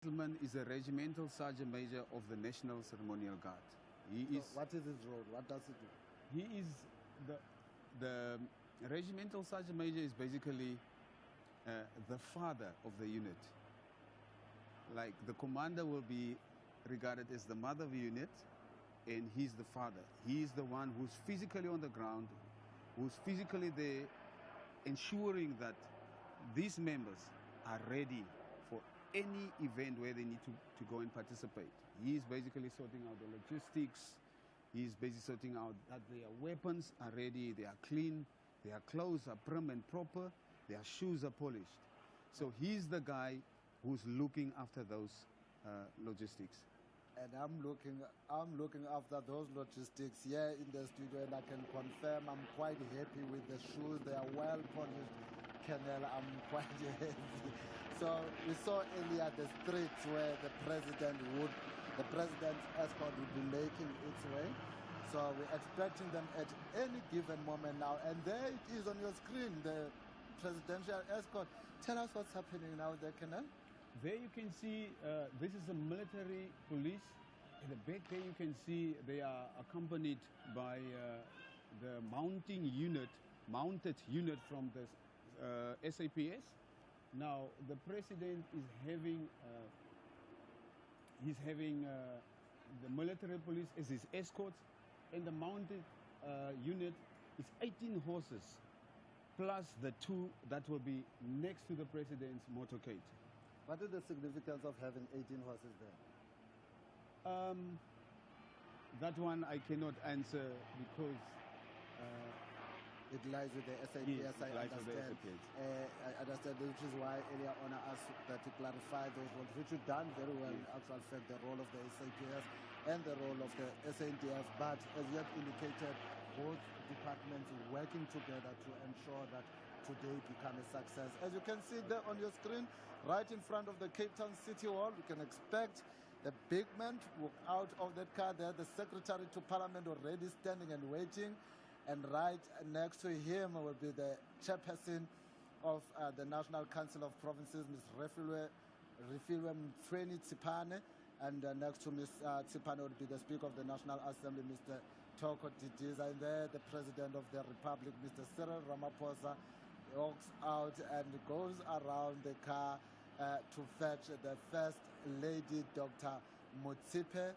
gentleman is a regimental sergeant major of the National Ceremonial Guard. What is his role? What does he do? He is the regimental sergeant major is basically the father of the unit. Like the commander will be regarded as the mother of the unit, and he's the father. He's the one who's physically on the ground, who's physically there, ensuring that these members are ready for any event where they need to go and participate. He's basically sorting out the logistics. He's basically sorting out that their weapons are ready, they are clean, their clothes are prim and proper, their shoes are polished. So he's the guy who's looking after those logistics. And I'm looking after those logistics here in the studio, and I can confirm I'm quite happy with the shoes. They are well polished, Colonel. I'm quite happy. So we saw earlier the streets where the president's escort would be making its way. So we're expecting them at any given moment now. And there it is on your screen, the presidential escort. Tell us what's happening now there, Colonel. There you can see, this is a military police. In the back there you can see they are accompanied by the mounted unit from the SAPS. Now the president is having, the military police as his escorts, and the mounted unit is 18 horses, plus the 2 that will be next to the president's motorcade. What is the significance of having 18 horses there? That one I cannot answer because it lies with the SAPS. Yes, I understand. I understand, which is why earlier on I asked that to clarify those roles, which you've done very well. Yes. Actually, fact, the role of the SAPS and the role of the SANDF. But as you have indicated, both departments working together to ensure that today become a success. As you can see there on your screen, right in front of the Cape Town City Hall, you can expect the big man to walk out of that car there, the Secretary to Parliament already standing and waiting, and right next to him will be the chairperson of the National Council of Provinces, Ms. Refilwe Mthweni Tsipane, and next to Ms. Tsipane would be the Speaker of the National Assembly, Mr. Thoko Didiza, and there the President of the Republic, Mr. Cyril Ramaphosa, walks out and goes around the car to fetch the First Lady, Dr. Municipal,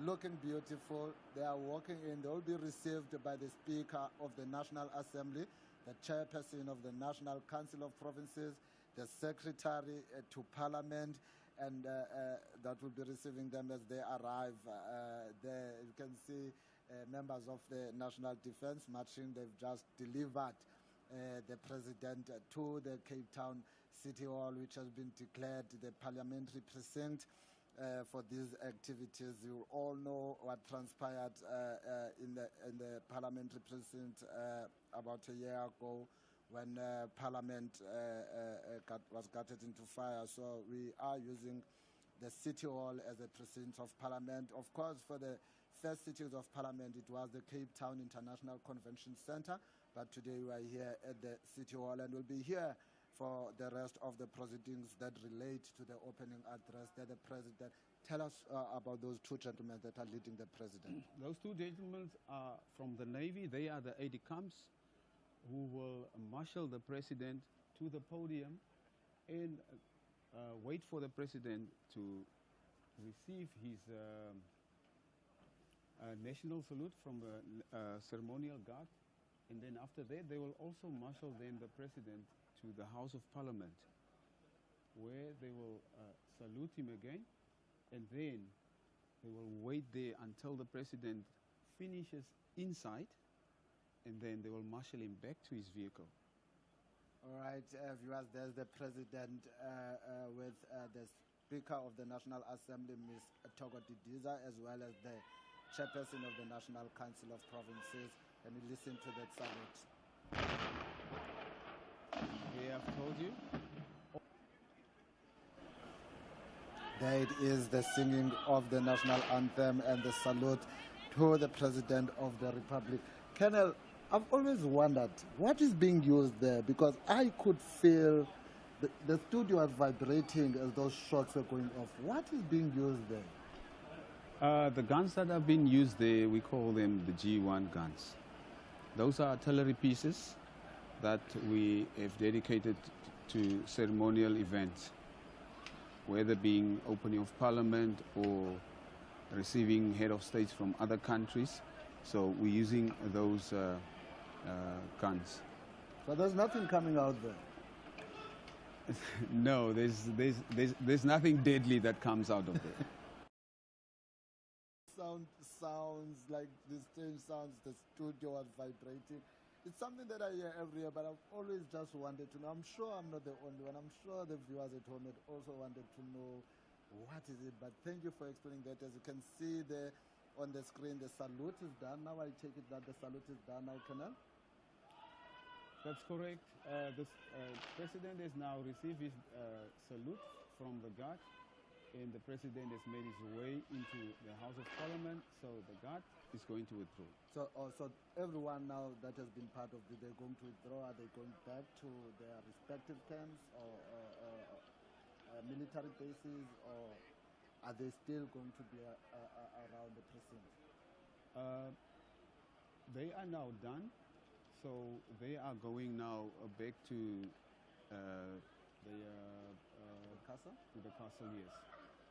looking beautiful. They are walking in. They will be received by the Speaker of the National Assembly, the Chairperson of the National Council of Provinces, the Secretary to Parliament, and that will be receiving them as they arrive. There you can see members of the National Defence marching. They've just delivered the President to the Cape Town City Hall, which has been declared the parliamentary precinct for these activities. You all know what transpired in the parliamentary precinct about a year ago when Parliament was gutted into fire. So we are using the City Hall as a precinct of Parliament. Of course, for the first sittings of Parliament, it was the Cape Town International Convention Center, but today we are here at the City Hall, and we'll be here for the rest of the proceedings that relate to the opening address that the President. Tell us about those 2 gentlemen that are leading the President. Those 2 gentlemen are from the Navy. They are the aide-de-camps who will marshal the President to the podium and wait for the President to receive his national salute from the ceremonial guard. And then after that, they will also marshal then the President to the House of Parliament, where they will salute him again, and then they will wait there until the President finishes inside, and then they will marshal him back to his vehicle. All right, viewers, there's the President with the Speaker of the National Assembly, Ms. Thoko Didiza, as well as the Chairperson of the National Council of Provinces. Can you listen to that salute? They have told you. There it is, the singing of the national anthem and the salute to the President of the Republic. Colonel, I've always wondered what is being used there, because I could feel The studio was vibrating as those shots were going off. What is being used there? The guns that have been used there, we call them the G1 guns. Those are artillery pieces that we have dedicated to ceremonial events, whether being opening of parliament or receiving head of states from other countries. So we're using those guns. But there's nothing coming out there. No, there's nothing deadly that comes out of there. Sounds like these strange sounds, the studio was vibrating. It's something that I hear every year, but I've always just wanted to know. I'm sure I'm not the only one. I'm sure the viewers at home had also wanted to know what is it. But thank you for explaining that. As you can see there on the screen, the salute is done. Now I take it that the salute is done now, Colonel? That's correct. The president has now received his salute from the guard, and the president has made his way into the House of Parliament, so the guard is going to withdraw. So everyone now that has been part of it, they're going to withdraw. Are they going back to their respective camps or military bases, or are they still going to be around the precinct? They are now done. So they are going now back to the castle? To the castle, yes.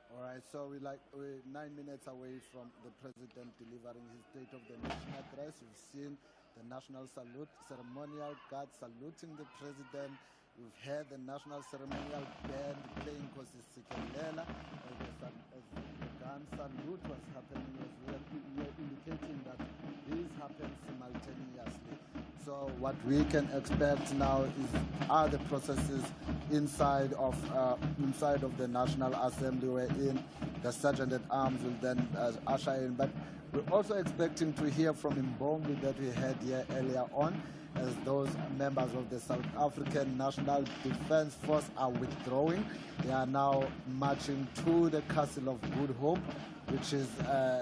All right, so we're 9 minutes away from the president delivering his State of the Nation address. You've seen the national salute, ceremonial guard saluting the president. We've heard the national ceremonial band playing Kosisikelela as the gun salute was happening, as we are indicating that these happen simultaneously. So what we can expect now are the processes inside of the National Assembly, wherein the Sergeant at Arms will then usher in. But we're also expecting to hear from Mbongi that we heard here earlier on, as those members of the South African National Defence Force are withdrawing. They are now marching to the Castle of Good Hope, which is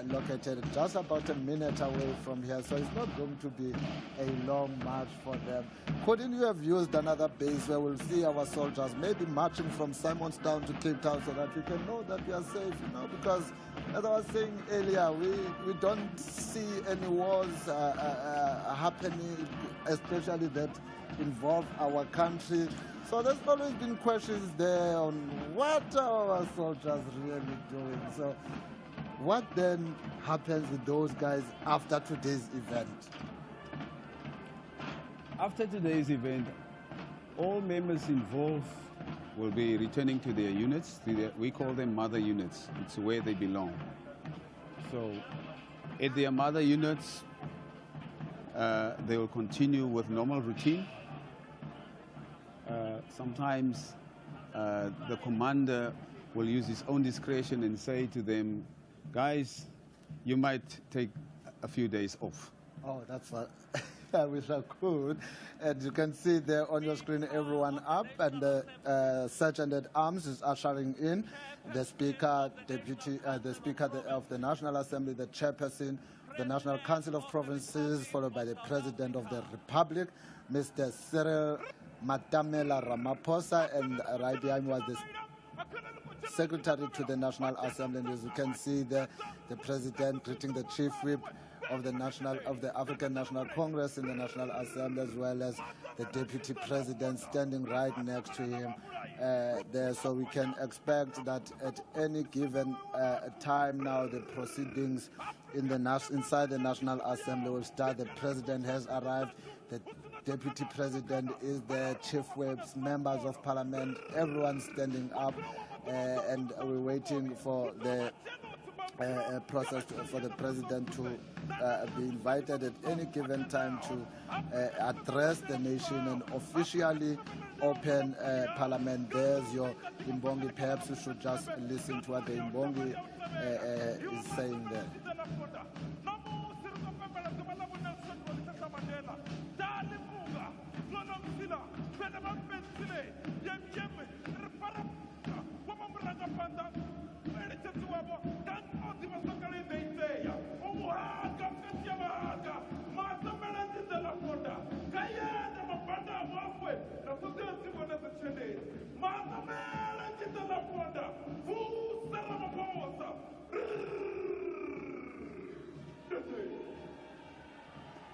located just about a minute away from here. So it's not going to be a long march for them. Couldn't you have used another base where we'll see our soldiers maybe marching from Simonstown to Cape Town so that we can know that we are safe, because as I was saying earlier, we don't see any wars happening, especially that involve our country. So there's always been questions there on what are our soldiers really doing. So what then happens with those guys after today's event? After today's event, all members involved will be returning to their units. We call them mother units. It's where they belong. So at their mother units, they will continue with normal routine. Sometimes the commander will use his own discretion and say to them, guys, you might take a few days off. Oh, that's what I wish I could. And you can see there on your screen everyone up, and the Sergeant at Arms is ushering in the Speaker, the Speaker of the National Assembly, the Chairperson, the National Council of Provinces, followed by the President of the Republic, Mr. Cyril Ramaphosa, and right behind was the Secretary to the National Assembly. And as you can see there, the President greeting the Chief Whip of the African National Congress in the National Assembly, as well as the Deputy President standing right next to him there. So we can expect that at any given time now, the proceedings inside the National Assembly will start. The President has arrived. The Deputy President is there, Chief Whips, members of Parliament, everyone standing up, and we're waiting for the process for the President to be invited at any given time to address the nation and officially open Parliament. There's your Mbongi. Perhaps you should just listen to what the Mbongi is saying there. Mandela Kitalaponda, Vusa Ramaphosa.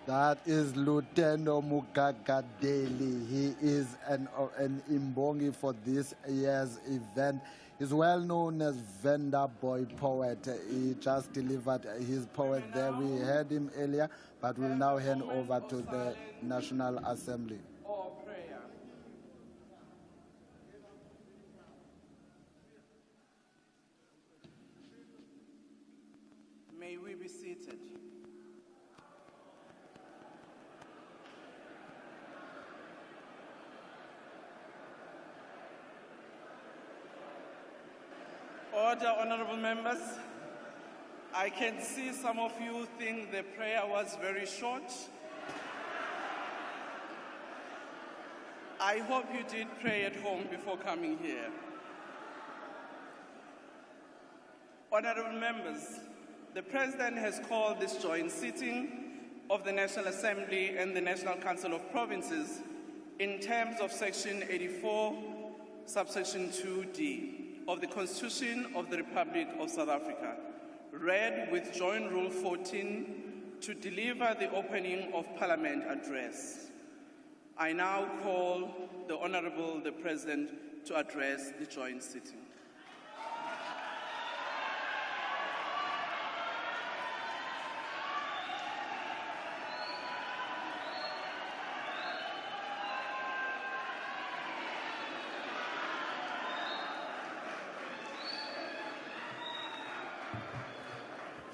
That is Lutendo Mugagadeli. He is an imbongi for this year's event. He's well known as Vendor Boy Poet. He just delivered his poet there. We heard him earlier, but we'll now hand over to the National Assembly. May we be seated. Order, honorable members. I can see some of you think the prayer was very short. I hope you did pray at home before coming here. Honorable members, the President has called this joint sitting of the National Assembly and the National Council of Provinces in terms of Section 84, subsection 2D of the Constitution of the Republic of South Africa, read with Joint Rule 14 to deliver the opening of Parliament address. I now call the Honourable the President to address the joint sitting.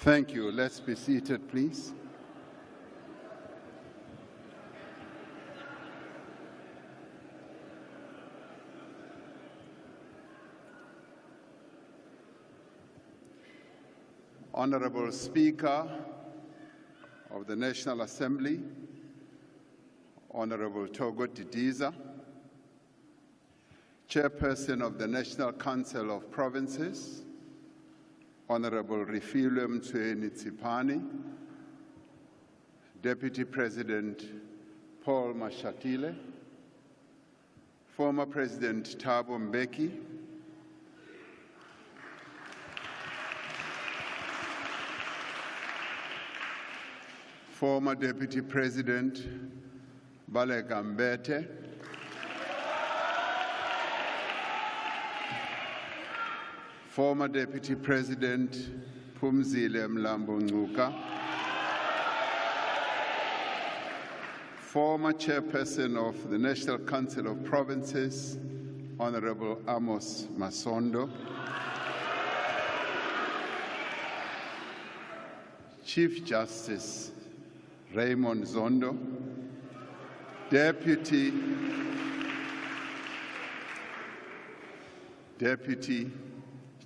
Thank you. Let's be seated, please. Honorable Speaker of the National Assembly, Honorable Togo Didiza, Chairperson of the National Council of Provinces, Honorable Refilwe Mtsweni-Tsipane, Deputy President Paul Mashatile, former President Thabo Mbeki, former Deputy President Baleka Mbete, former Deputy President Phumzile Mlambo Ngcuka, former Chairperson of the National Council of Provinces, Honorable Amos Masondo, Chief Justice Raymond Zondo, Deputy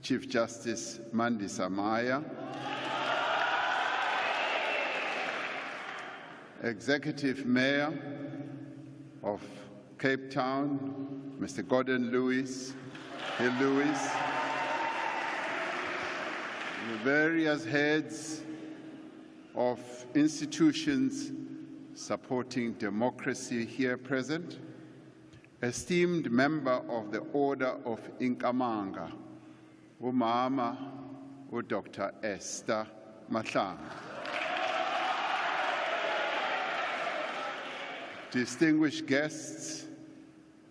Chief Justice Mandisa Maya, Executive Mayor of Cape Town, Mr. Gordon Lewis, the various heads of institutions supporting democracy here present, esteemed member of the Order of Inkamanga, Umama Dr. Esther Mahlanga. Distinguished guests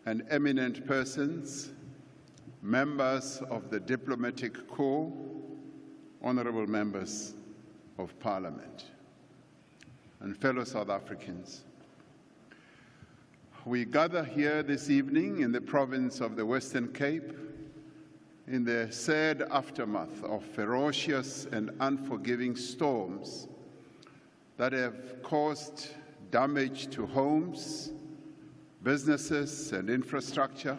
and eminent persons, members of the Diplomatic Corps, honorable members of Parliament, and fellow South Africans. We gather here this evening in the province of the Western Cape in the sad aftermath of ferocious and unforgiving storms that have caused damage to homes, businesses, and infrastructure,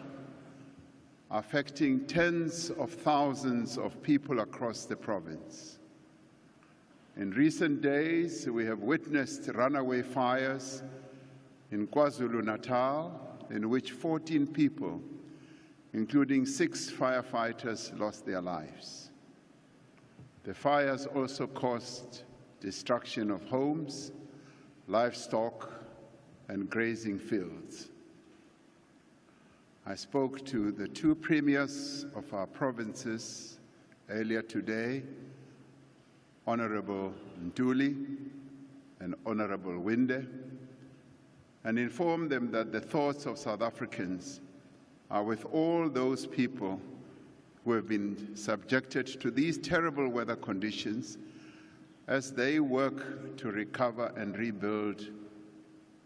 affecting tens of thousands of people across the province. In recent days, we have witnessed runaway fires in KwaZulu-Natal, in which 14 people, including 6 firefighters, lost their lives. The fires also caused destruction of homes, livestock, and grazing fields. I spoke to the two premiers of our provinces earlier today, Honorable Nduli and Honorable Winde, and informed them that the thoughts of South Africans are with all those people who have been subjected to these terrible weather conditions as they work to recover and rebuild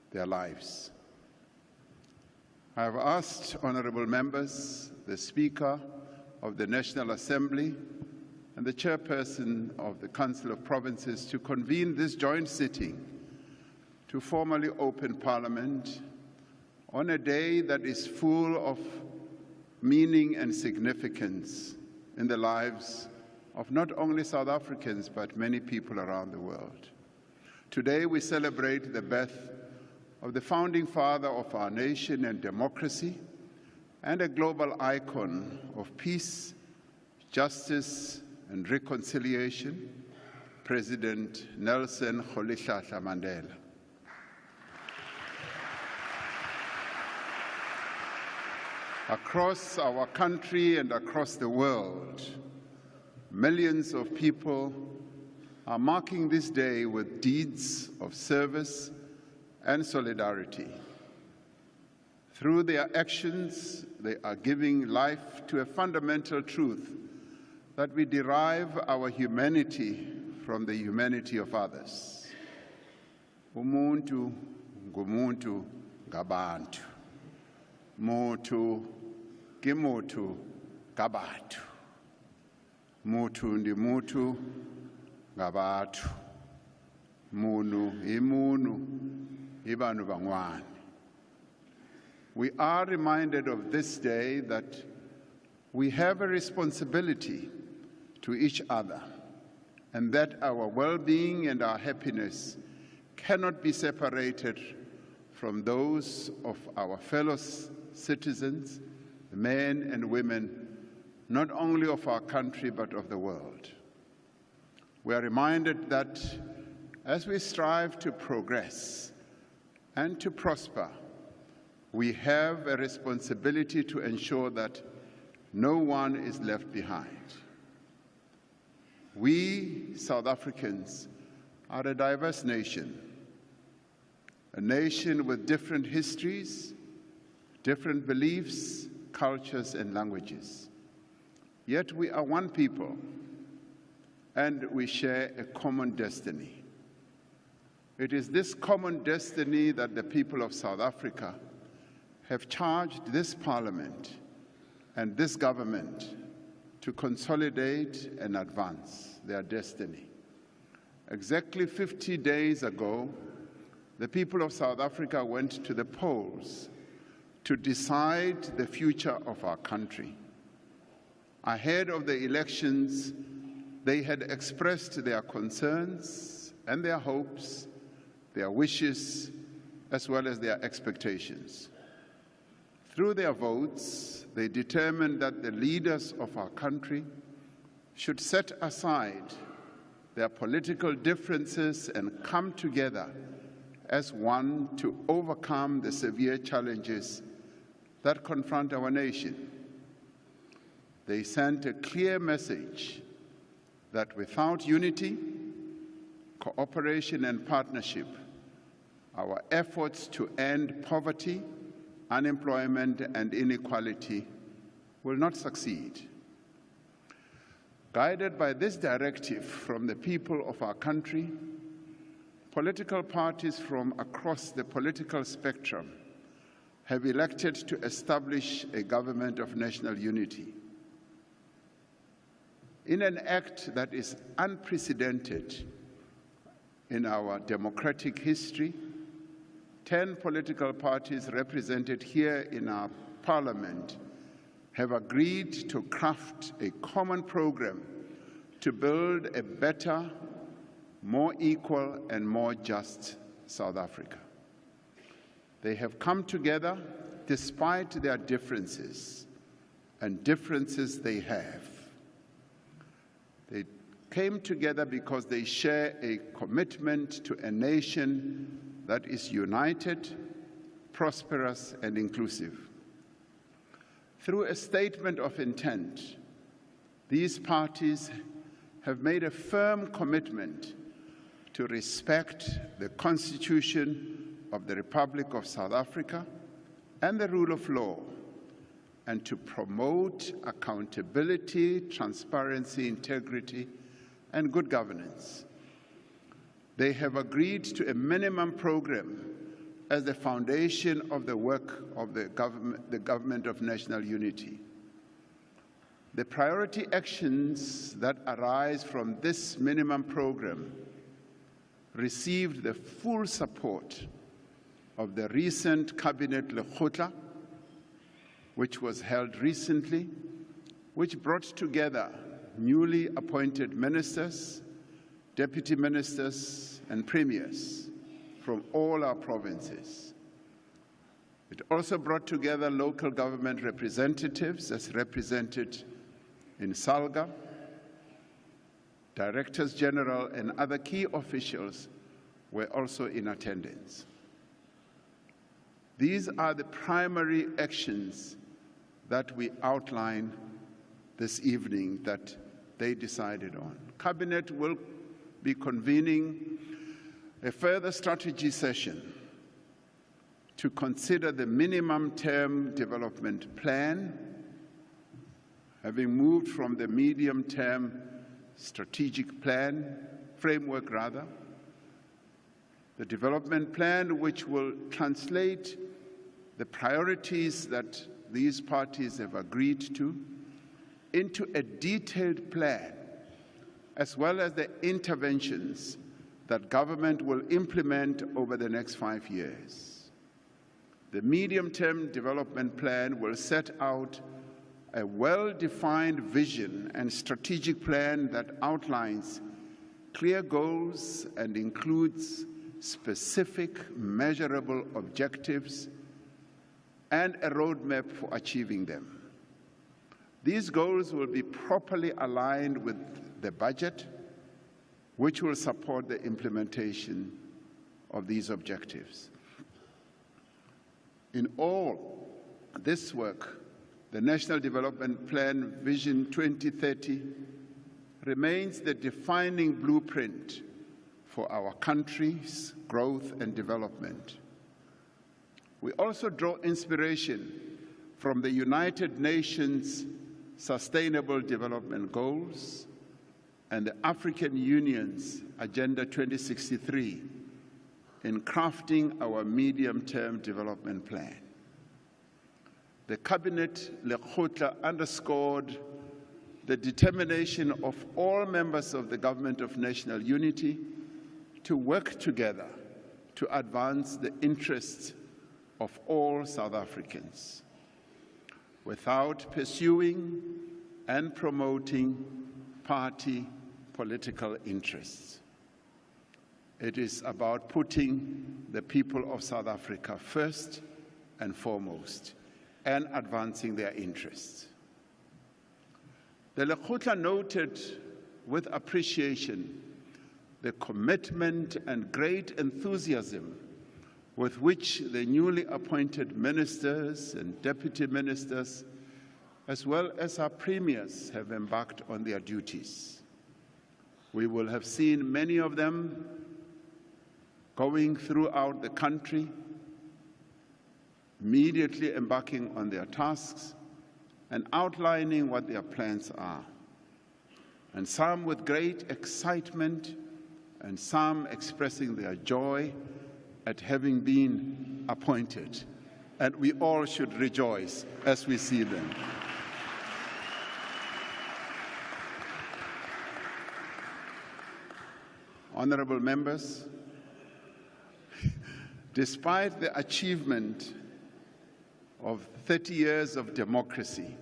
their lives. I have asked honourable members, the Speaker of the National Assembly and the Chairperson of the Council of Provinces to convene this joint sitting to formally open Parliament on a day that is full of meaning and significance in the lives of not only South Africans, but many people around the world. Today we celebrate the birth of the founding father of our nation and democracy, and a global icon of peace, justice, and reconciliation, President Nelson Rolihlahla Mandela. Across our country and across the world, millions of people are marking this day with deeds of service and solidarity. Through their actions, they are giving life to a fundamental truth that we derive our humanity from the humanity of others. Umuntu ngumuntu ngabantu. Mutu kimutu ngabantu. Mutu ndi mutu ngabantu. Munu imunu ibanu bangwane. We are reminded of this day that we have a responsibility to each other, and that our well-being and our happiness cannot be separated from those of our fellow citizens, men and women, not only of our country but of the world. We are reminded that as we strive to progress and to prosper, we have a responsibility to ensure that no one is left behind. We, South Africans, are a diverse nation, a nation with different histories, different beliefs, cultures, and languages. Yet we are one people, and we share a common destiny. It is this common destiny that the people of South Africa have charged this Parliament and this government to consolidate and advance their destiny. Exactly 50 days ago, the people of South Africa went to the polls to decide the future of our country. Ahead of the elections, they had expressed their concerns and their hopes, their wishes, as well as their expectations. Through their votes, they determined that the leaders of our country should set aside their political differences and come together as one to overcome the severe challenges that confront our nation. They sent a clear message that without unity, cooperation, and partnership, our efforts to end poverty, unemployment, and inequality will not succeed. Guided by this directive from the people of our country, political parties from across the political spectrum have elected to establish a government of national unity. In an act that is unprecedented in our democratic history, 10 political parties represented here in our Parliament have agreed to craft a common program to build a better, more equal, and more just South Africa. They have come together despite their differences and differences they have. They came together because they share a commitment to a nation that is united, prosperous, and inclusive. Through a statement of intent, these parties have made a firm commitment to respect the Constitution of the Republic of South Africa and the rule of law, and to promote accountability, transparency, integrity, and good governance. They have agreed to a minimum program as the foundation of the work of the Government of National Unity. The priority actions that arise from this minimum program received the full support of the recent Cabinet Lekgotla, which was held recently, which brought together newly appointed ministers, deputy ministers, and premiers from all our provinces. It also brought together local government representatives as represented in Salga, directors general and other key officials were also in attendance. These are the primary actions that we outline this evening that they decided on. Cabinet will be convening a further strategy session to consider the minimum term development plan, having moved from the medium term strategic plan, framework rather, the development plan which will translate the priorities that these parties have agreed to into a detailed plan, as well as the interventions that government will implement over the next 5 years. The medium-term development plan will set out a well-defined vision and strategic plan that outlines clear goals and includes specific, measurable objectives and a roadmap for achieving them. These goals will be properly aligned with the budget, which will support the implementation of these objectives. In all this work, the National Development Plan Vision 2030 remains the defining blueprint for our country's growth and development. We also draw inspiration from the United Nations Sustainable Development Goals and the African Union's Agenda 2063 in crafting our medium-term development plan. The Cabinet Lekgotla underscored the determination of all members of the Government of National Unity to work together to advance the interests of all South Africans, without pursuing and promoting party political interests. It is about putting the people of South Africa first and foremost and advancing their interests. The Lekgotla noted with appreciation the commitment and great enthusiasm with which the newly appointed ministers and deputy ministers, as well as our premiers, have embarked on their duties. We will have seen many of them going throughout the country, immediately embarking on their tasks and outlining what their plans are. And some with great excitement, and some expressing their joy at having been appointed. And we all should rejoice as we see them. Honorable members, despite the achievement of 30 years of democracy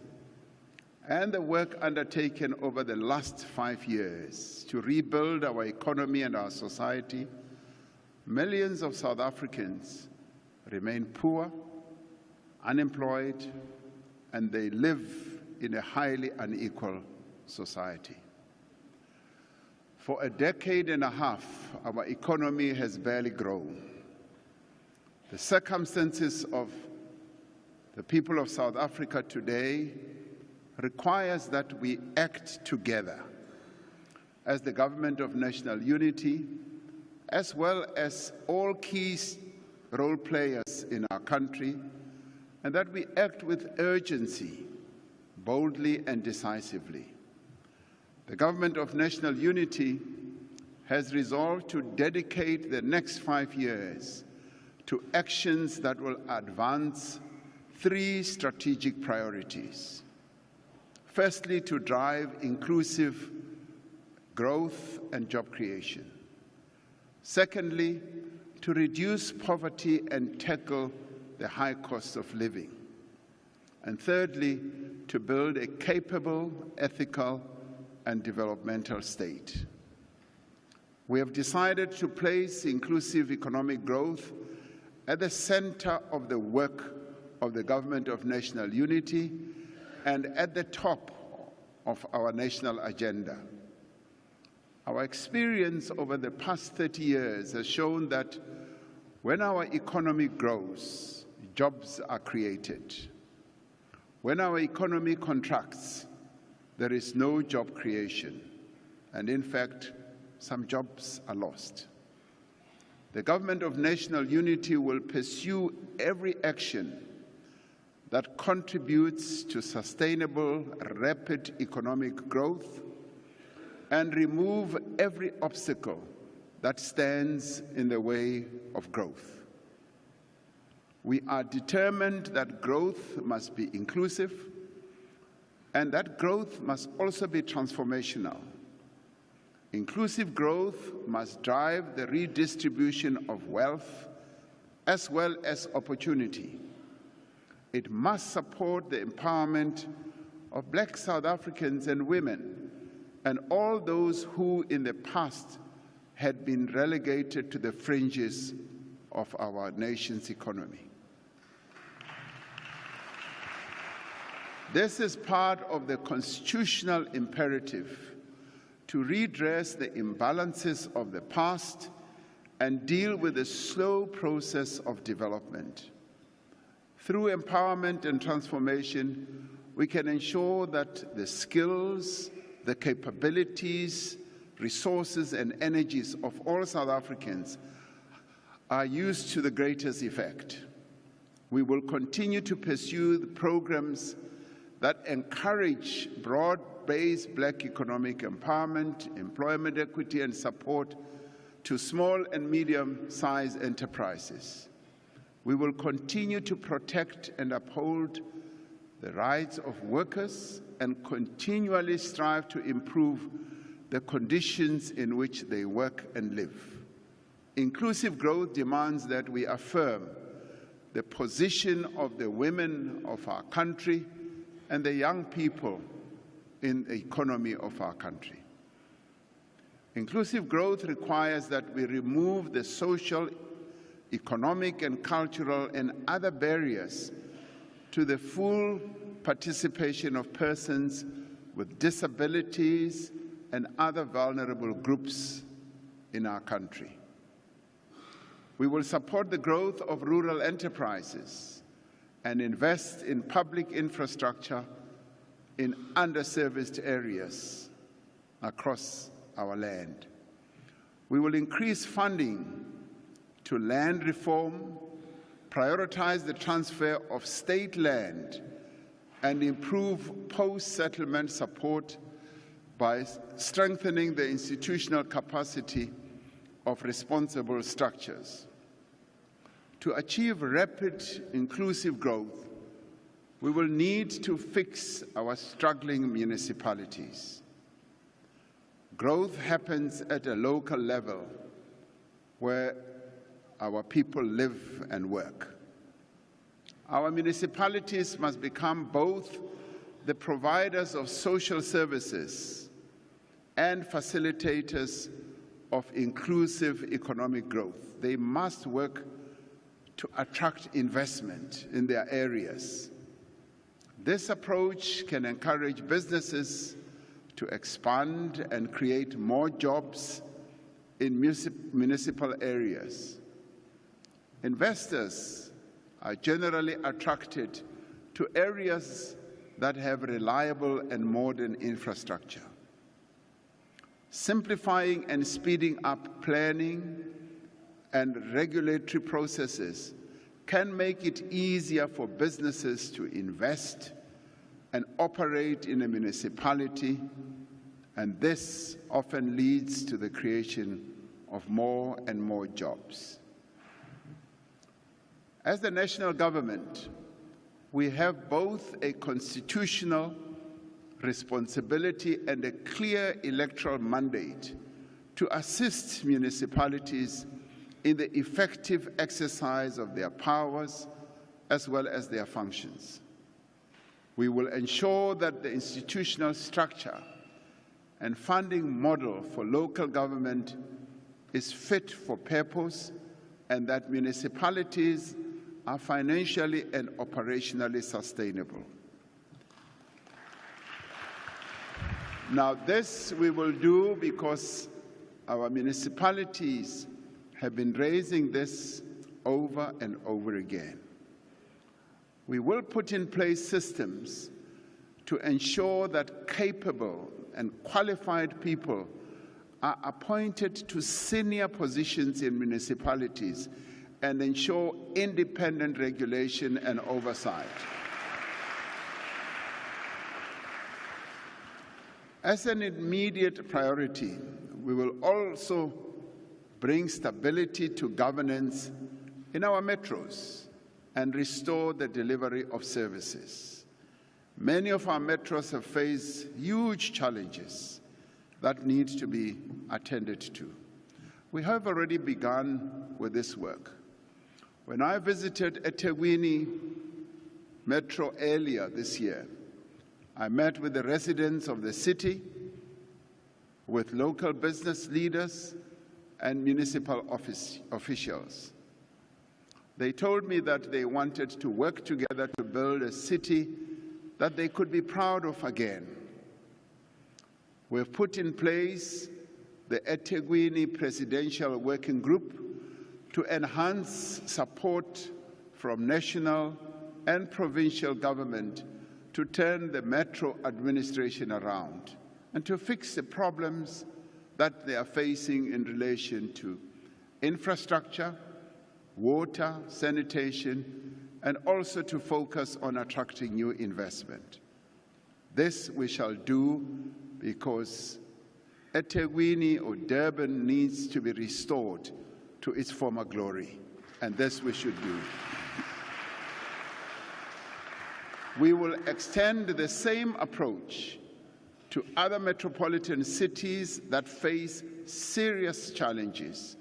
and the work undertaken over the last 5 years to rebuild our economy and our society, millions of South Africans remain poor, unemployed, and they live in a highly unequal society. For a decade and a half, our economy has barely grown. The circumstances of The people of South Africa today requires that we act together as the Government of National Unity, as well as all key role players in our country, and that we act with urgency, boldly and decisively. The Government of National Unity has resolved to dedicate the next 5 years to actions that will advance 3 strategic priorities. Firstly, to drive inclusive growth and job creation. Secondly, to reduce poverty and tackle the high cost of living. And thirdly, to build a capable, ethical, and developmental state. We have decided to place inclusive economic growth at the center of the work of the Government of National Unity and at the top of our national agenda. Our experience over the past 30 years has shown that when our economy grows, jobs are created. When our economy contracts, there is no job creation, and in fact, some jobs are lost. The Government of National Unity will pursue every action that contributes to sustainable, rapid economic growth and remove every obstacle that stands in the way of growth. We are determined that growth must be inclusive and that growth must also be transformational. Inclusive growth must drive the redistribution of wealth as well as opportunity. It must support the empowerment of Black South Africans and women and all those who in the past had been relegated to the fringes of our nation's economy. This is part of the constitutional imperative to redress the imbalances of the past and deal with the slow process of development. Through empowerment and transformation, we can ensure that the skills, the capabilities, resources, and energies of all South Africans are used to the greatest effect. We will continue to pursue the programs that encourage broad-based Black economic empowerment, employment equity, and support to small and medium-sized enterprises. We will continue to protect and uphold the rights of workers and continually strive to improve the conditions in which they work and live. Inclusive growth demands that we affirm the position of the women of our country and the young people in the economy of our country. Inclusive growth requires that we remove the social, economic, and cultural and other barriers to the full participation of persons with disabilities and other vulnerable groups in our country. We will support the growth of rural enterprises and invest in public infrastructure in underserviced areas across our land. We will increase funding to land reform, prioritize the transfer of state land, and improve post-settlement support by strengthening the institutional capacity of responsible structures. To achieve rapid, inclusive growth, we will need to fix our struggling municipalities. Growth happens at a local level where our people live and work. Our municipalities must become both the providers of social services and facilitators of inclusive economic growth. They must work to attract investment in their areas. This approach can encourage businesses to expand and create more jobs in municipal areas. Investors are generally attracted to areas that have reliable and modern infrastructure. Simplifying and speeding up planning and regulatory processes can make it easier for businesses to invest and operate in a municipality, and this often leads to the creation of more and more jobs. As the national government, we have both a constitutional responsibility and a clear electoral mandate to assist municipalities in the effective exercise of their powers as well as their functions. We will ensure that the institutional structure and funding model for local government is fit for purpose and that municipalities are financially and operationally sustainable. Now, this we will do because our municipalities have been raising this over and over again. We will put in place systems to ensure that capable and qualified people are appointed to senior positions in municipalities and ensure independent regulation and oversight. As an immediate priority, we will also bring stability to governance in our metros and restore the delivery of services. Many of our metros have faced huge challenges that need to be attended to. We have already begun with this work. When I visited eThekwini Metro earlier this year, I met with the residents of the city, with local business leaders and municipal officials. They told me that they wanted to work together to build a city that they could be proud of again. We've put in place the eThekwini Presidential Working Group to enhance support from national and provincial government to turn the metro administration around and to fix the problems that they are facing in relation to infrastructure, water, sanitation, and also to focus on attracting new investment. This we shall do because eThekwini or Durban needs to be restored to its former glory, and this we should do. We will extend the same approach to other metropolitan cities that face serious challenges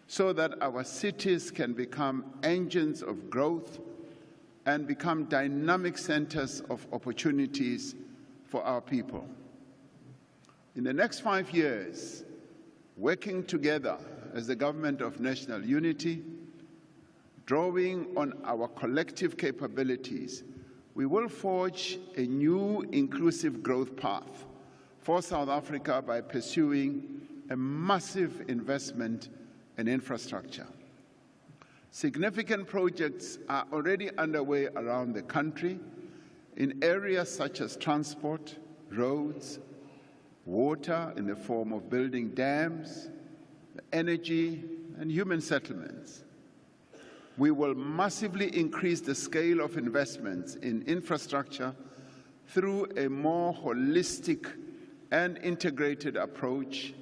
so that our cities can become engines of growth and become dynamic centers of opportunities for our people. In the next 5 years, working together as the government of national unity, drawing on our collective capabilities, we will forge a new inclusive growth path for South Africa by pursuing a massive investment in infrastructure. Significant projects are already underway around the country in areas such as transport, roads, water in the form of building dams, energy, and human settlements. We will massively increase the scale of investments in infrastructure through a more holistic and integrated approach,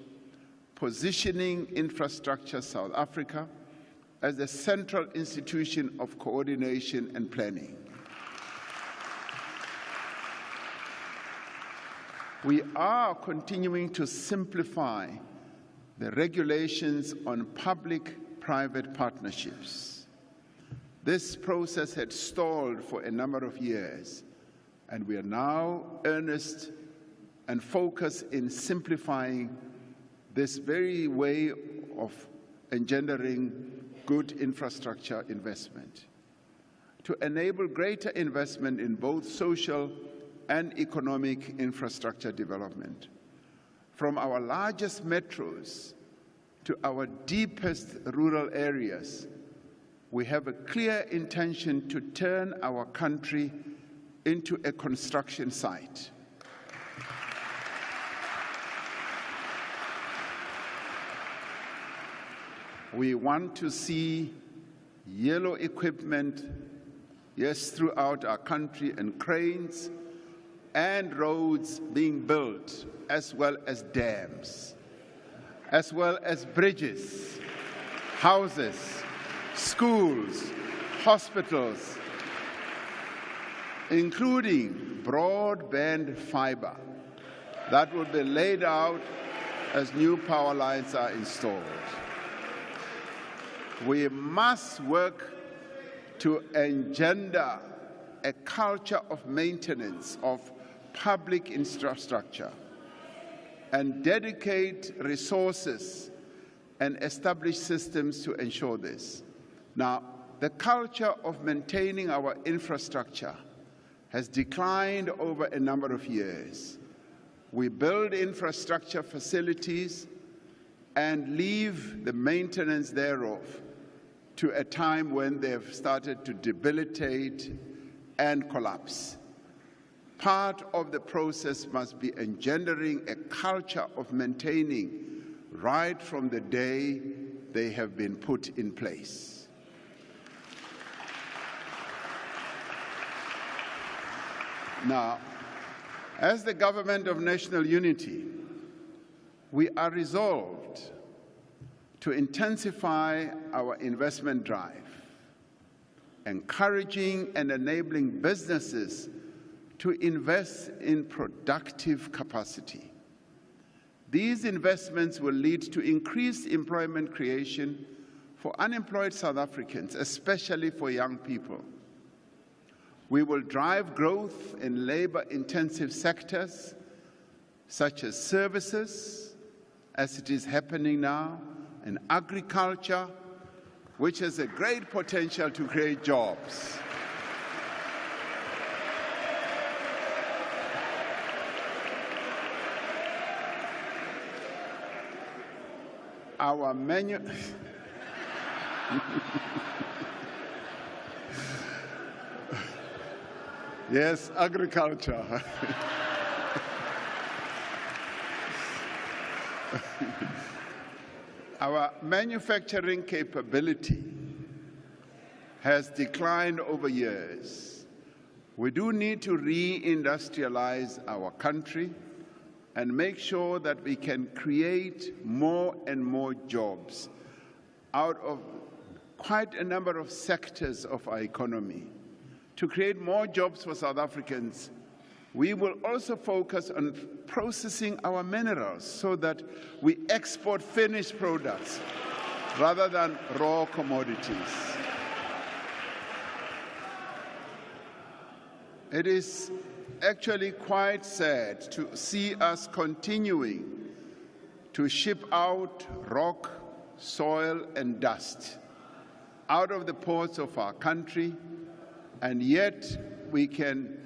positioning Infrastructure South Africa as the central institution of coordination and planning. We are continuing to simplify the regulations on public-private partnerships. This process had stalled for a number of years, and we are now earnest and focused in simplifying this very way of engendering good infrastructure investment to enable greater investment in both social and economic infrastructure development. From our largest metros to our deepest rural areas, we have a clear intention to turn our country into a construction site. We want to see yellow equipment, yes, throughout our country, and cranes and roads being built, as well as dams, as well as bridges, houses, schools, hospitals, including broadband fiber that will be laid out as new power lines are installed. We must work to engender a culture of maintenance of public infrastructure and dedicate resources and establish systems to ensure this. Now, the culture of maintaining our infrastructure has declined over a number of years. We build infrastructure facilities and leave the maintenance thereof to a time when they've started to debilitate and collapse. Part of the process must be engendering a culture of maintaining right from the day they have been put in place. Now, as the Government of National Unity, we are resolved to intensify our investment drive, encouraging and enabling businesses to invest in productive capacity. These investments will lead to increased employment creation for unemployed South Africans, especially for young people. We will drive growth in labor-intensive sectors such as services, as it is happening now, and agriculture, which has a great potential to create jobs. Our yes, agriculture. Our manufacturing capability has declined over years. We do need to re-industrialize our country and make sure that we can create more and more jobs out of quite a number of sectors of our economy. To create more jobs for South Africans, we will also focus on processing our minerals so that we export finished products rather than raw commodities. It is actually quite sad to see us continuing to ship out rock, soil, and dust out of the ports of our country, and yet we can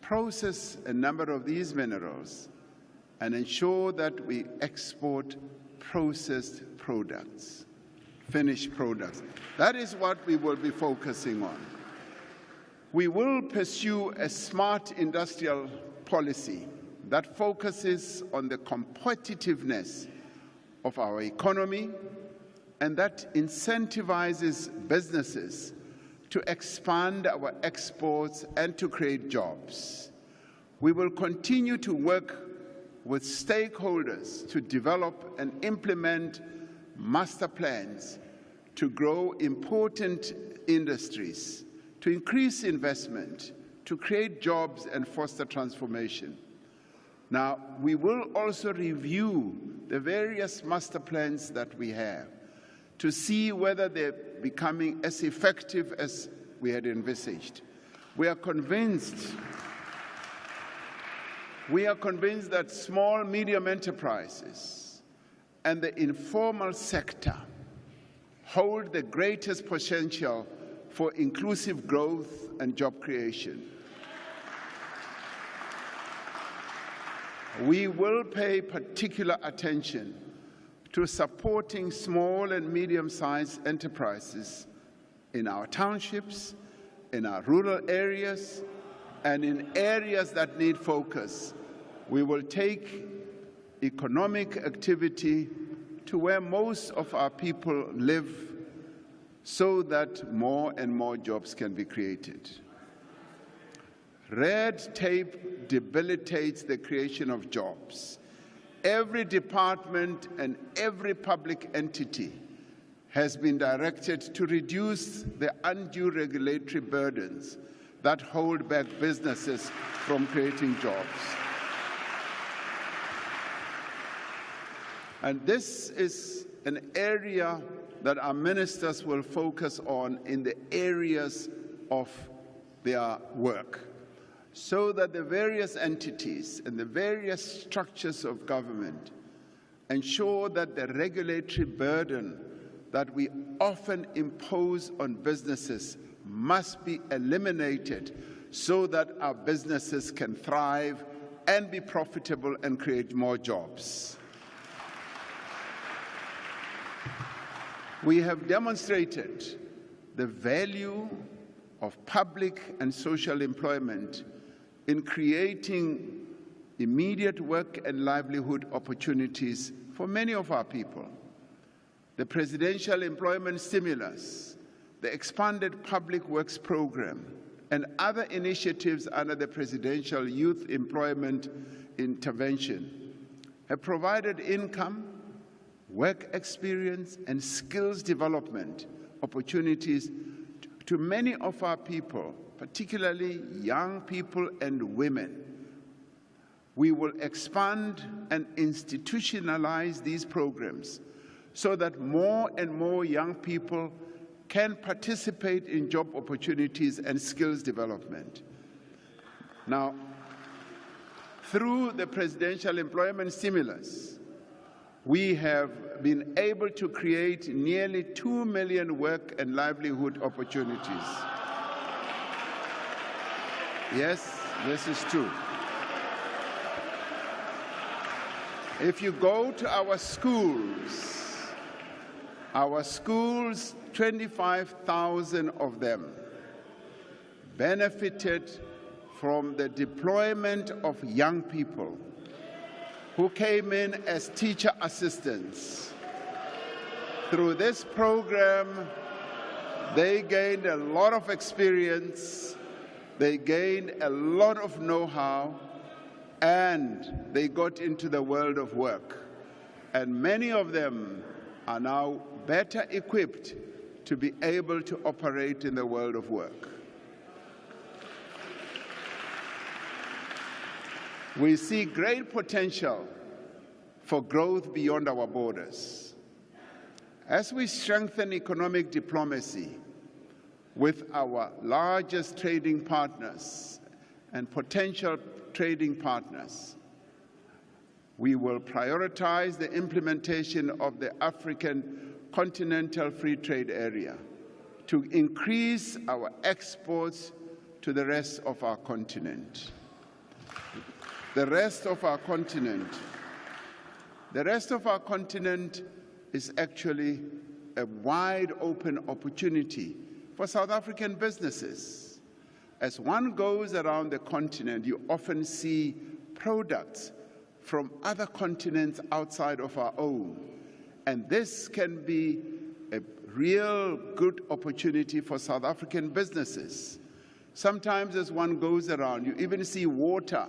process a number of these minerals and ensure that we export processed products, finished products. That is what we will be focusing on. We will pursue a smart industrial policy that focuses on the competitiveness of our economy and that incentivizes businesses to expand our exports and to create jobs. We will continue to work with stakeholders to develop and implement master plans to grow important industries, to increase investment, to create jobs and foster transformation. Now, we will also review the various master plans that we have to see whether they're becoming as effective as we had envisaged. We are convinced that small, medium enterprises and the informal sector hold the greatest potential for inclusive growth and job creation. We will pay particular attention to supporting small and medium-sized enterprises in our townships, in our rural areas, And in areas that need focus, we will take economic activity to where most of our people live so that more and more jobs can be created. Red tape debilitates the creation of jobs. Every department and every public entity has been directed to reduce the undue regulatory burdens that hold back businesses from creating jobs. And this is an area that our ministers will focus on in the areas of their work, so that the various entities and the various structures of government ensure that the regulatory burden that we often impose on businesses must be eliminated so that our businesses can thrive and be profitable and create more jobs. We have demonstrated the value of public and social employment in creating immediate work and livelihood opportunities for many of our people. The Presidential Employment Stimulus, the expanded Public Works Program, and other initiatives under the Presidential Youth Employment Intervention have provided income, work experience, and skills development opportunities to many of our people, particularly young people and women. We will expand and institutionalize these programs so that more and more young people can participate in job opportunities and skills development. Now, through the Presidential Employment Stimulus, we have been able to create nearly 2 million work and livelihood opportunities. Yes, this is true. If you go to our schools, 25,000 of them benefited from the deployment of young people who came in as teacher assistants. Through this program, they gained a lot of experience, they gained a lot of know-how, and they got into the world of work. And many of them are now better equipped to be able to operate in the world of work. We see great potential for growth beyond our borders. As we strengthen economic diplomacy with our largest trading partners and potential trading partners, we will prioritize the implementation of the African Continental Free Trade Area to increase our exports to the rest of our continent. The rest of our continent is actually a wide open opportunity for South African businesses. As one goes around the continent, you often see products from other continents outside of our own. And this can be a real good opportunity for South African businesses. Sometimes as one goes around, you even see water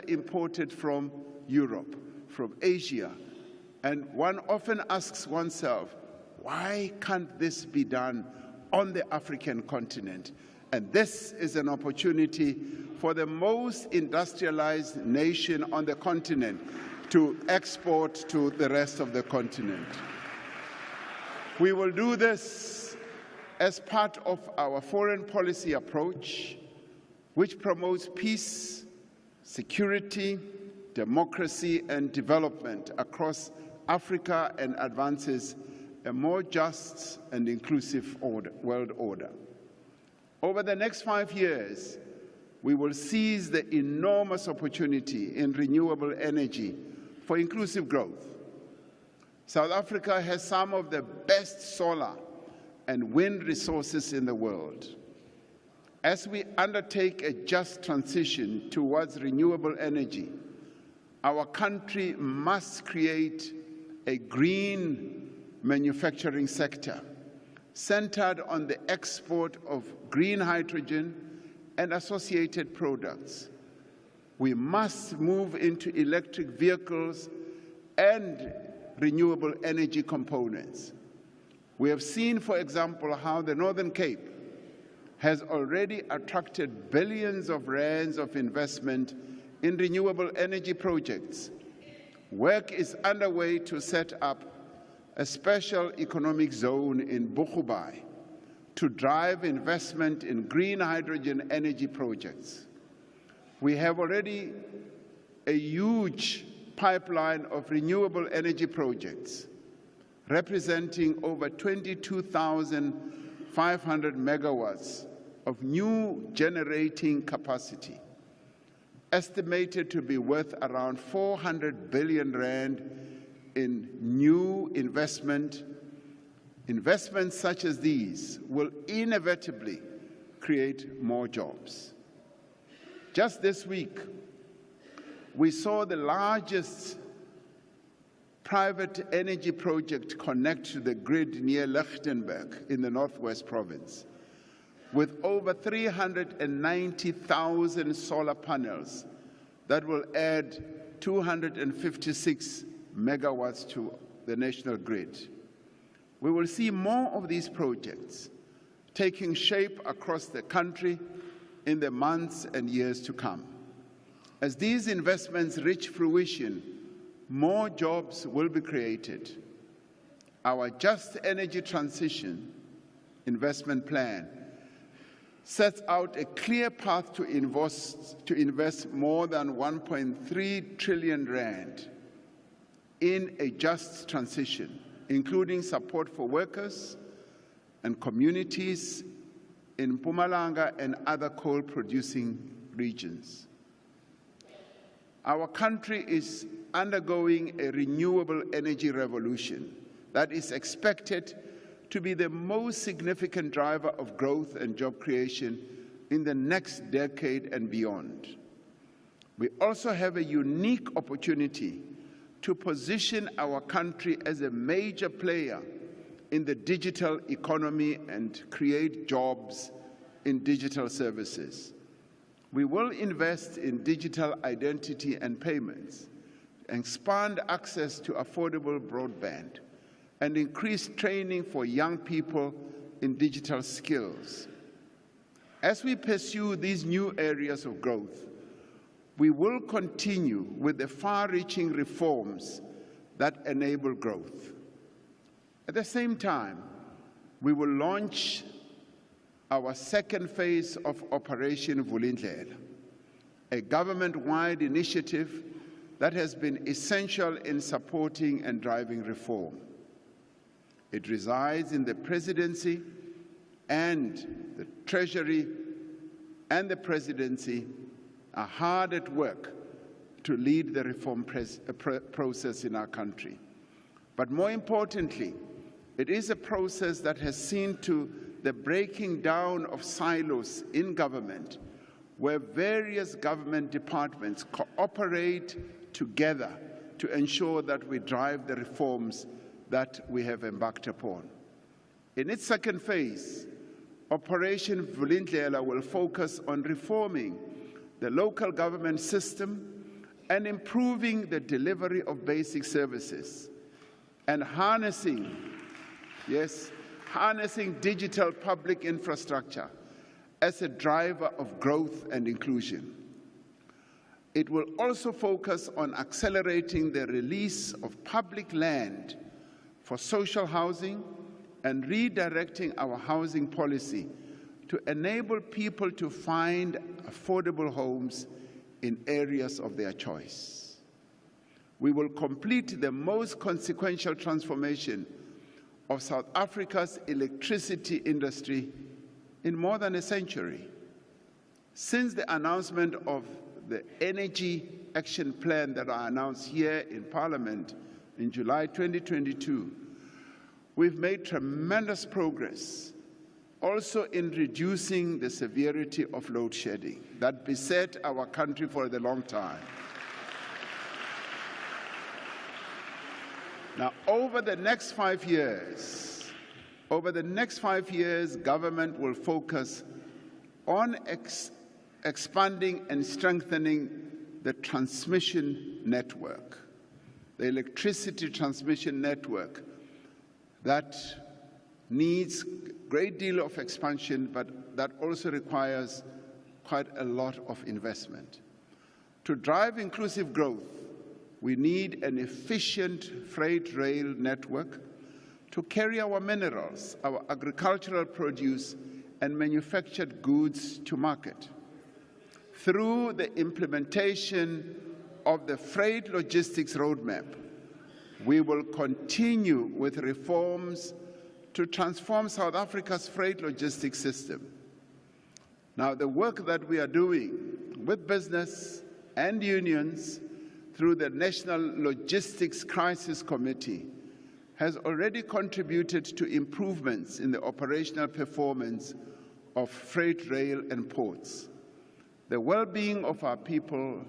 imported from Europe, from Asia. And one often asks oneself, why can't this be done on the African continent? And this is an opportunity for the most industrialized nation on the continent to export to the rest of the continent. We will do this as part of our foreign policy approach, which promotes peace, security, democracy, and development across Africa and advances a more just and inclusive world order. Over the next 5 years, we will seize the enormous opportunity in renewable energy for inclusive growth. South Africa has some of the best solar and wind resources in the world. As we undertake a just transition towards renewable energy, our country must create a green manufacturing sector centered on the export of green hydrogen and associated products. We must move into electric vehicles and renewable energy components. We have seen, for example, how the Northern Cape has already attracted billions of rands of investment in renewable energy projects. Work is underway to set up a special economic zone in Bochubai to drive investment in green hydrogen energy projects. We have already a huge pipeline of renewable energy projects representing over 22,500 megawatts of new generating capacity, estimated to be worth around 400 billion rand in new investment. Investments such as these will inevitably create more jobs. Just this week, we saw the largest private energy project connect to the grid near Lichtenberg in the Northwest Province, with over 390,000 solar panels that will add 256 megawatts to the national grid. We will see more of these projects taking shape across the country in the months and years to come. As these investments reach fruition, more jobs will be created. Our Just Energy Transition investment plan sets out a clear path to invest more than 1.3 trillion rand in a just transition, including support for workers and communities in Mpumalanga and other coal-producing regions. Our country is undergoing a renewable energy revolution that is expected to be the most significant driver of growth and job creation in the next decade and beyond. We also have a unique opportunity to position our country as a major player in the digital economy and create jobs in digital services. We will invest in digital identity and payments, expand access to affordable broadband, and increase training for young people in digital skills. As we pursue these new areas of growth, we will continue with the far-reaching reforms that enable growth. At the same time, we will launch our second phase of Operation Vulindlela, a government-wide initiative that has been essential in supporting and driving reform. It resides in the Presidency, and the Treasury and the Presidency are hard at work to lead the reform process in our country. But more importantly, it is a process that has seen to the breaking down of silos in government, where various government departments cooperate together to ensure that we drive the reforms that we have embarked upon. In its second phase, Operation Vulindlela will focus on reforming the local government system and improving the delivery of basic services and harnessing digital public infrastructure as a driver of growth and inclusion. It will also focus on accelerating the release of public land for social housing and redirecting our housing policy to enable people to find affordable homes in areas of their choice. We will complete the most consequential transformation of South Africa's electricity industry in more than a century. Since the announcement of the Energy Action Plan that I announced here in Parliament in July 2022, we've made tremendous progress also in reducing the severity of load shedding that beset our country for a long time. Now, over the next 5 years, government will focus on expanding and strengthening the transmission network, the electricity transmission network that needs a great deal of expansion, but that also requires quite a lot of investment. To drive inclusive growth, we need an efficient freight rail network to carry our minerals, our agricultural produce, and manufactured goods to market. Through the implementation of the Freight Logistics Roadmap, we will continue with reforms to transform South Africa's freight logistics system. Now, the work that we are doing with business and unions through the National Logistics Crisis Committee has already contributed to improvements in the operational performance of freight rail and ports. The well-being of our people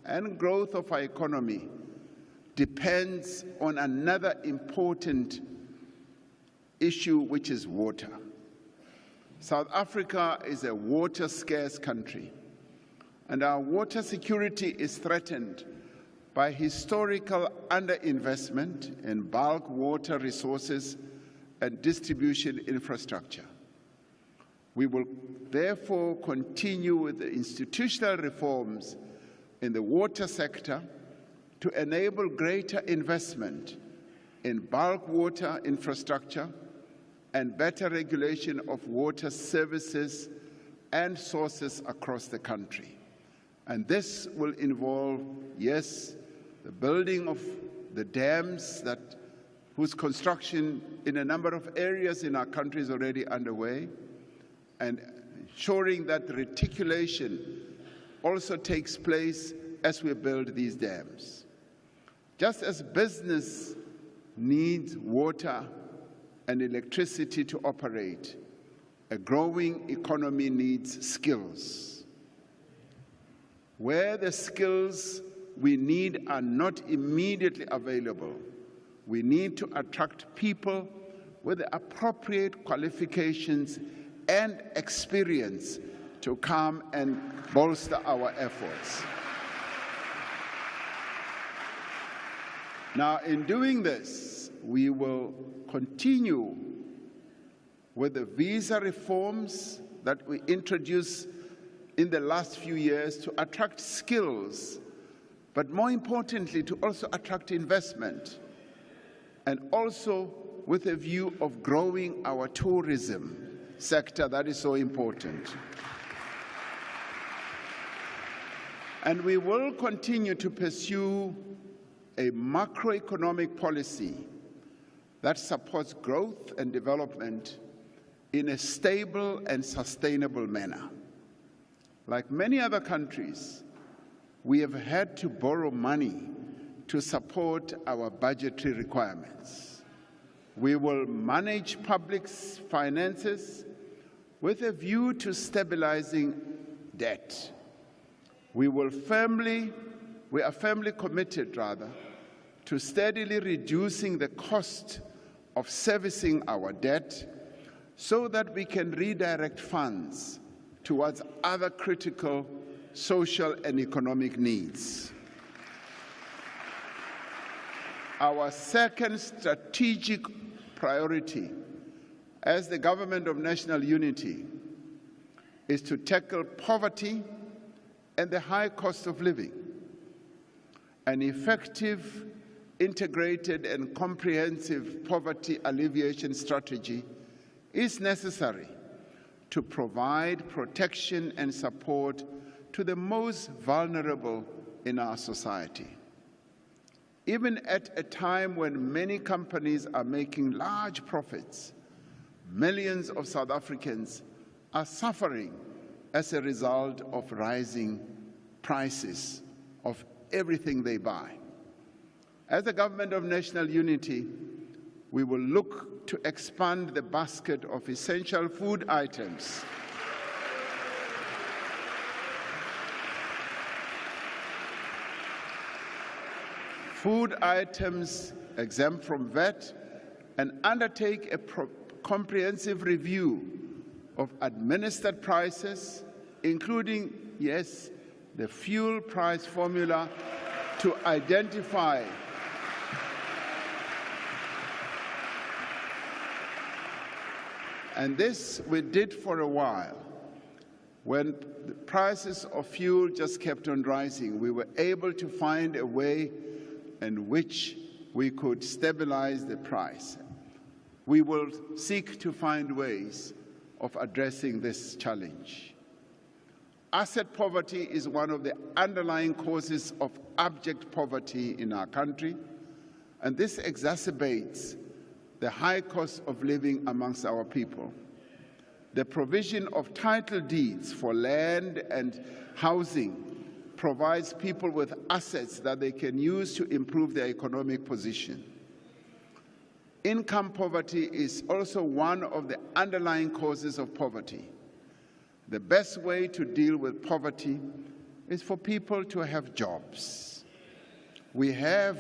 and growth of our economy depends on another important issue, which is water. South Africa is a water-scarce country, and our water security is threatened by historical underinvestment in bulk water resources and distribution infrastructure. We will therefore continue with the institutional reforms in the water sector to enable greater investment in bulk water infrastructure and better regulation of water services and sources across the country. And this will involve, yes, the building of the dams whose construction in a number of areas in our country is already underway, and ensuring that reticulation also takes place as we build these dams. Just as business needs water and electricity to operate, a growing economy needs skills. Where the skills we need are not immediately available, we need to attract people with the appropriate qualifications and experience to come and bolster our efforts. Now, in doing this, we will continue with the visa reforms that we introduced in the last few years to attract skills, but more importantly, to also attract investment, and also with a view of growing our tourism sector that is so important. And we will continue to pursue a macroeconomic policy that supports growth and development in a stable and sustainable manner. Like many other countries, we have had to borrow money to support our budgetary requirements. We will manage public finances with a view to stabilizing debt. We are firmly committed, to steadily reducing the cost of servicing our debt so that we can redirect funds towards other critical social and economic needs. Our second strategic priority as the Government of National Unity is to tackle poverty and the high cost of living. An effective, integrated and comprehensive poverty alleviation strategy is necessary to provide protection and support to the most vulnerable in our society. Even at a time when many companies are making large profits, millions of South Africans are suffering as a result of rising prices of everything they buy. As the Government of National Unity, we will look to expand the basket of essential food items exempt from VAT, and undertake a comprehensive review of administered prices, including, yes, the fuel price formula, to identify and this we did for a while. When the prices of fuel just kept on rising, we were able to find a way in which we could stabilize the price. We will seek to find ways of addressing this challenge. Asset poverty is one of the underlying causes of abject poverty in our country, and this exacerbates the high cost of living amongst our people. The provision of title deeds for land and housing provides people with assets that they can use to improve their economic position. Income poverty is also one of the underlying causes of poverty. The best way to deal with poverty is for people to have jobs. We have,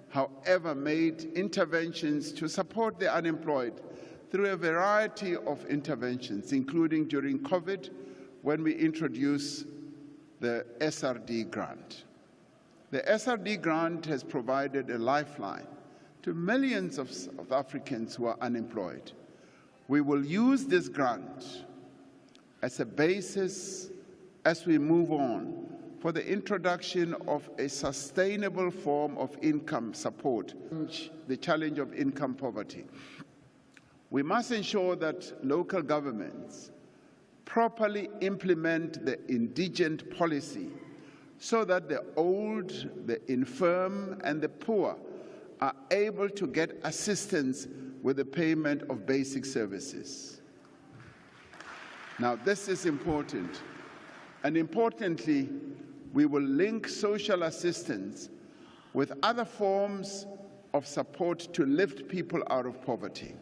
however, made interventions to support the unemployed through a variety of interventions, including during COVID, when we introduced the SRD grant. The SRD grant has provided a lifeline to millions of South Africans who are unemployed. We will use this grant as a basis as we move on for the introduction of a sustainable form of income support, the challenge of income poverty. We must ensure that local governments properly implement the indigent policy so that the old, the infirm, and the poor are able to get assistance with the payment of basic services. Now, this is important, and importantly, we will link social assistance with other forms of support to lift people out of poverty.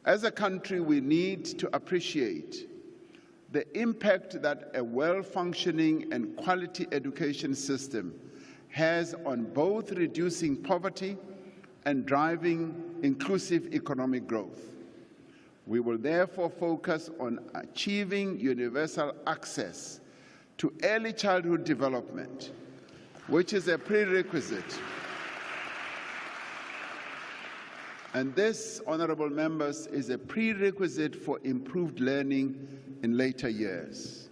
As a country, we need to appreciate the impact that a well-functioning and quality education system has on both reducing poverty and driving inclusive economic growth. We will therefore focus on achieving universal access to early childhood development, which is a prerequisite. And this, honorable members, is a prerequisite for improved learning in later years.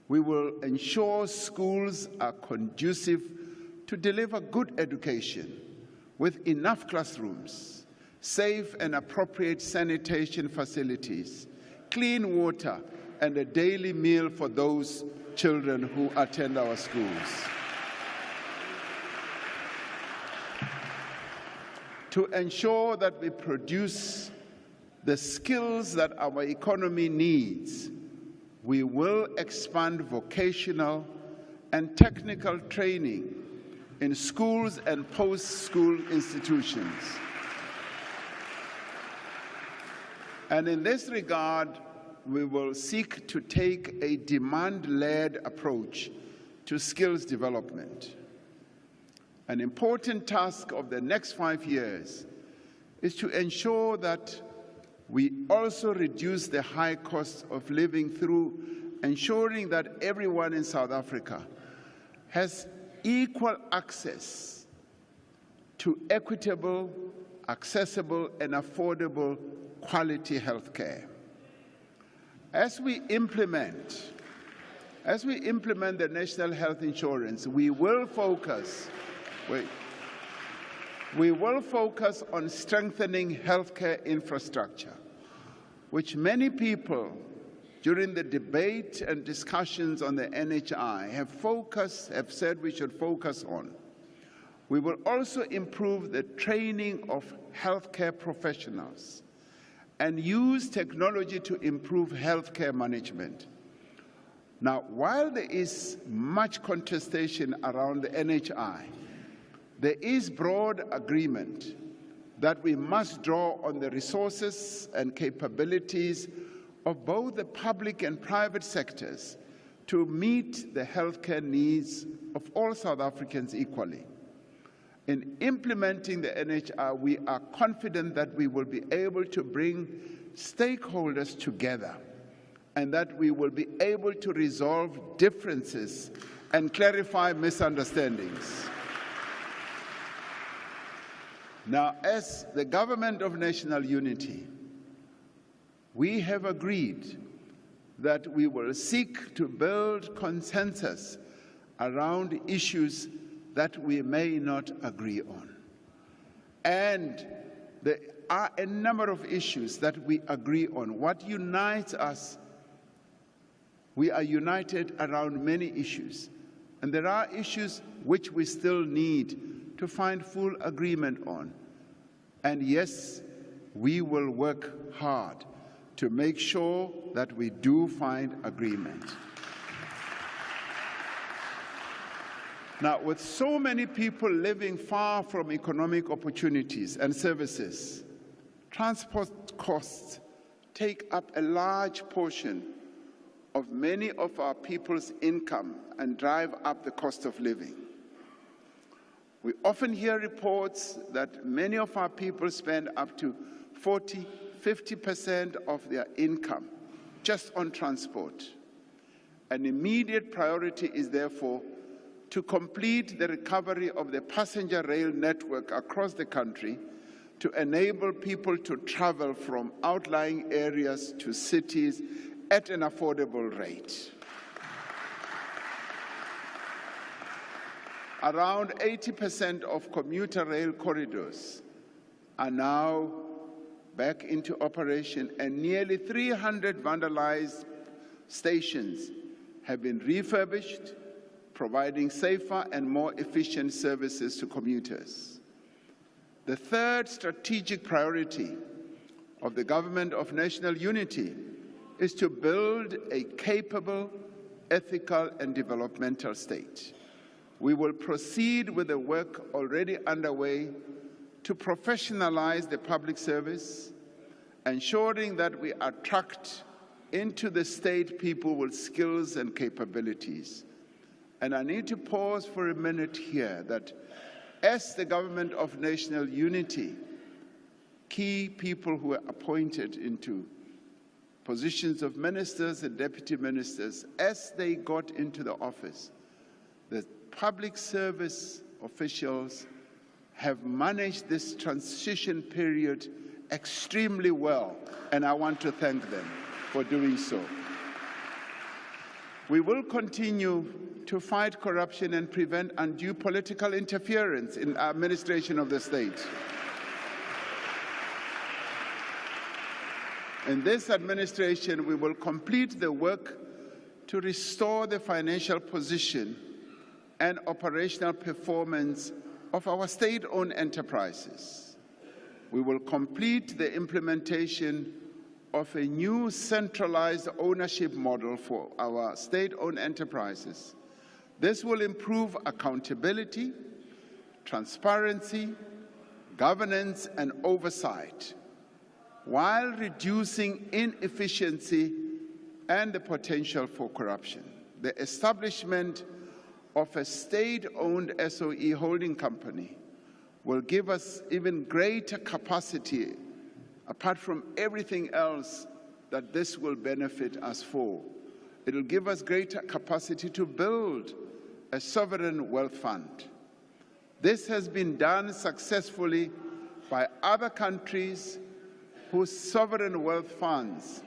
We will ensure schools are conducive to deliver good education with enough classrooms, safe and appropriate sanitation facilities, clean water, and a daily meal for those children who attend our schools. To ensure that we produce the skills that our economy needs, we will expand vocational and technical training in schools and post-school institutions. And in this regard, we will seek to take a demand-led approach to skills development. An important task of the next 5 years is to ensure that we also reduce the high cost of living through ensuring that everyone in South Africa has equal access to equitable, accessible, and affordable quality health care. As we implement the National Health Insurance, we will focus on strengthening healthcare infrastructure, which many people during the debate and discussions on the NHI have said we should focus on. We will also improve the training of healthcare professionals and use technology to improve healthcare management. Now, while there is much contestation around the NHI, there is broad agreement that we must draw on the resources and capabilities of both the public and private sectors to meet the healthcare needs of all South Africans equally. In implementing the NHR, we are confident that we will be able to bring stakeholders together and that we will be able to resolve differences and clarify misunderstandings. Now, as the Government of National Unity, we have agreed that we will seek to build consensus around issues that we may not agree on. And there are a number of issues that we agree on. What unites us, we are united around many issues. And there are issues which we still need to find full agreement on. And yes, we will work hard to make sure that we do find agreement. Now, with so many people living far from economic opportunities and services, transport costs take up a large portion of many of our people's income and drive up the cost of living. We often hear reports that many of our people spend up to 40–50% of their income just on transport. An immediate priority is therefore to complete the recovery of the passenger rail network across the country to enable people to travel from outlying areas to cities at an affordable rate. Around 80% of commuter rail corridors are now back into operation, and nearly 300 vandalized stations have been refurbished, providing safer and more efficient services to commuters. The third strategic priority of the Government of National Unity is to build a capable, ethical, and developmental state. We will proceed with the work already underway to professionalize the public service, ensuring that we attract into the state people with skills and capabilities. And I need to pause for a minute here that as the Government of National Unity, key people who are appointed into positions of ministers and deputy ministers, as they got into the office, the public service officials have managed this transition period extremely well, and I want to thank them for doing so. We will continue to fight corruption and prevent undue political interference in our administration of the state. In this administration, we will complete the work to restore the financial position and operational performance of our state-owned enterprises. We will complete the implementation of a new centralized ownership model for our state-owned enterprises. This will improve accountability, transparency, governance, and oversight, while reducing inefficiency and the potential for corruption. The establishment of a state-owned SOE holding company will give us even greater capacity, apart from everything else that this will benefit us for. It will give us greater capacity to build a sovereign wealth fund. This has been done successfully by other countries whose sovereign wealth funds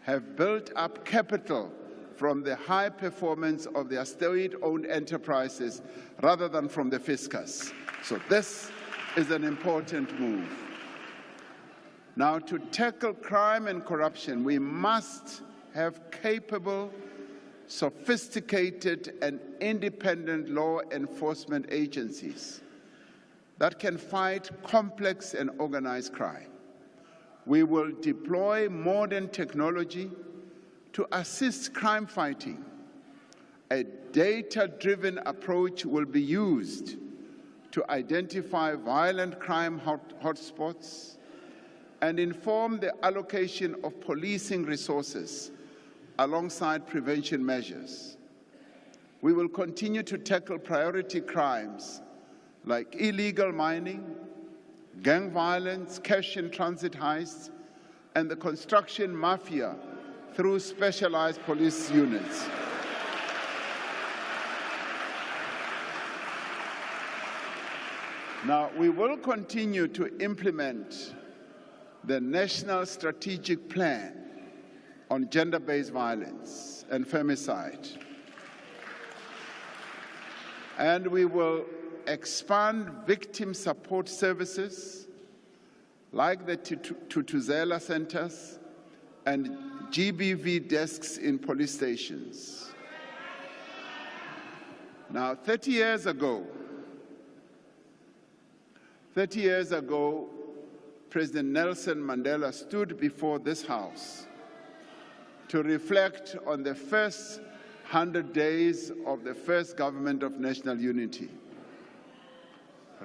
have built up capital from the high performance of their state-owned enterprises rather than from the fiscus. So this is an important move. Now, to tackle crime and corruption, we must have capable, sophisticated, and independent law enforcement agencies that can fight complex and organized crime. We will deploy modern technology to assist crime fighting. A data-driven approach will be used to identify violent crime hotspots and inform the allocation of policing resources alongside prevention measures. We will continue to tackle priority crimes like illegal mining, gang violence, cash-in-transit heists, and the construction mafia through specialized police units. Now, we will continue to implement the National Strategic Plan on Gender-Based Violence and Femicide. And we will expand victim support services like the Tutuzela centers and GBV desks in police stations. Now, 30 years ago, President Nelson Mandela stood before this House to reflect on the first 100 days of the first Government of National Unity,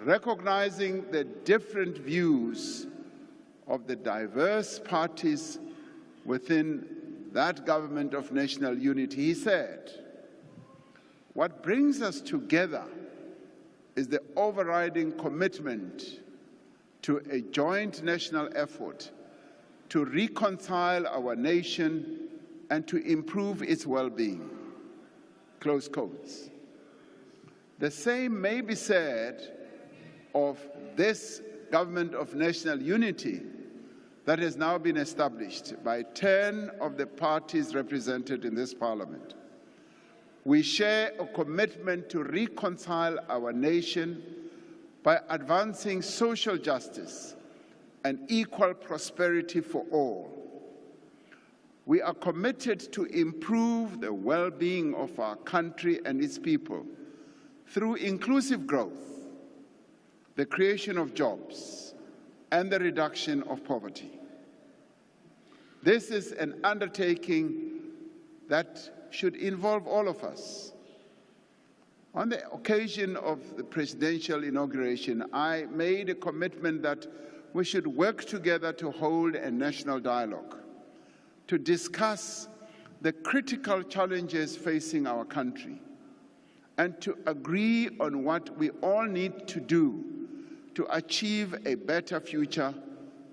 recognizing the different views of the diverse parties within that Government of National Unity. He said, "What brings us together is the overriding commitment to a joint national effort to reconcile our nation and to improve its well-being." Close quotes. The same may be said of this Government of National Unity that has now been established by 10 of the parties represented in this Parliament. We share a commitment to reconcile our nation by advancing social justice and equal prosperity for all. We are committed to improve the well-being of our country and its people through inclusive growth, the creation of jobs, and the reduction of poverty. This is an undertaking that should involve all of us. On the occasion of the presidential inauguration, I made a commitment that we should work together to hold a national dialogue, to discuss the critical challenges facing our country, and to agree on what we all need to do to achieve a better future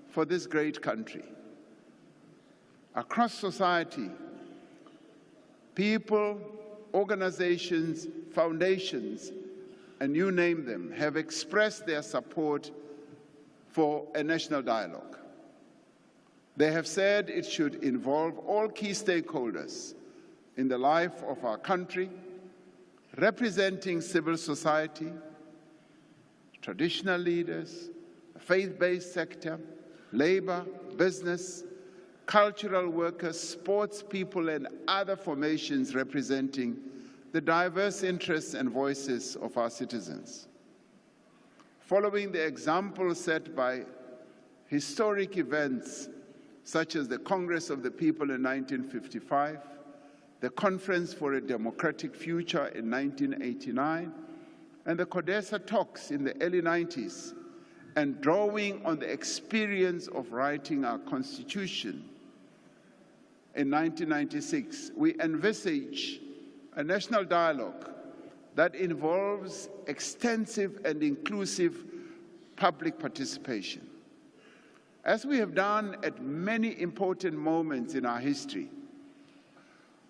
for this great country. Across society, people, organizations, foundations, and you name them, have expressed their support for a national dialogue. They have said it should involve all key stakeholders in the life of our country, representing civil society, traditional leaders, the faith-based sector, labor, business, cultural workers, sports people, and other formations representing the diverse interests and voices of our citizens. Following the example set by historic events such as the Congress of the People in 1955, the Conference for a Democratic Future in 1989, and the CODESA talks in the early 90s, and drawing on the experience of writing our Constitution in 1996, we envisage a national dialogue that involves extensive and inclusive public participation. As we have done at many important moments in our history,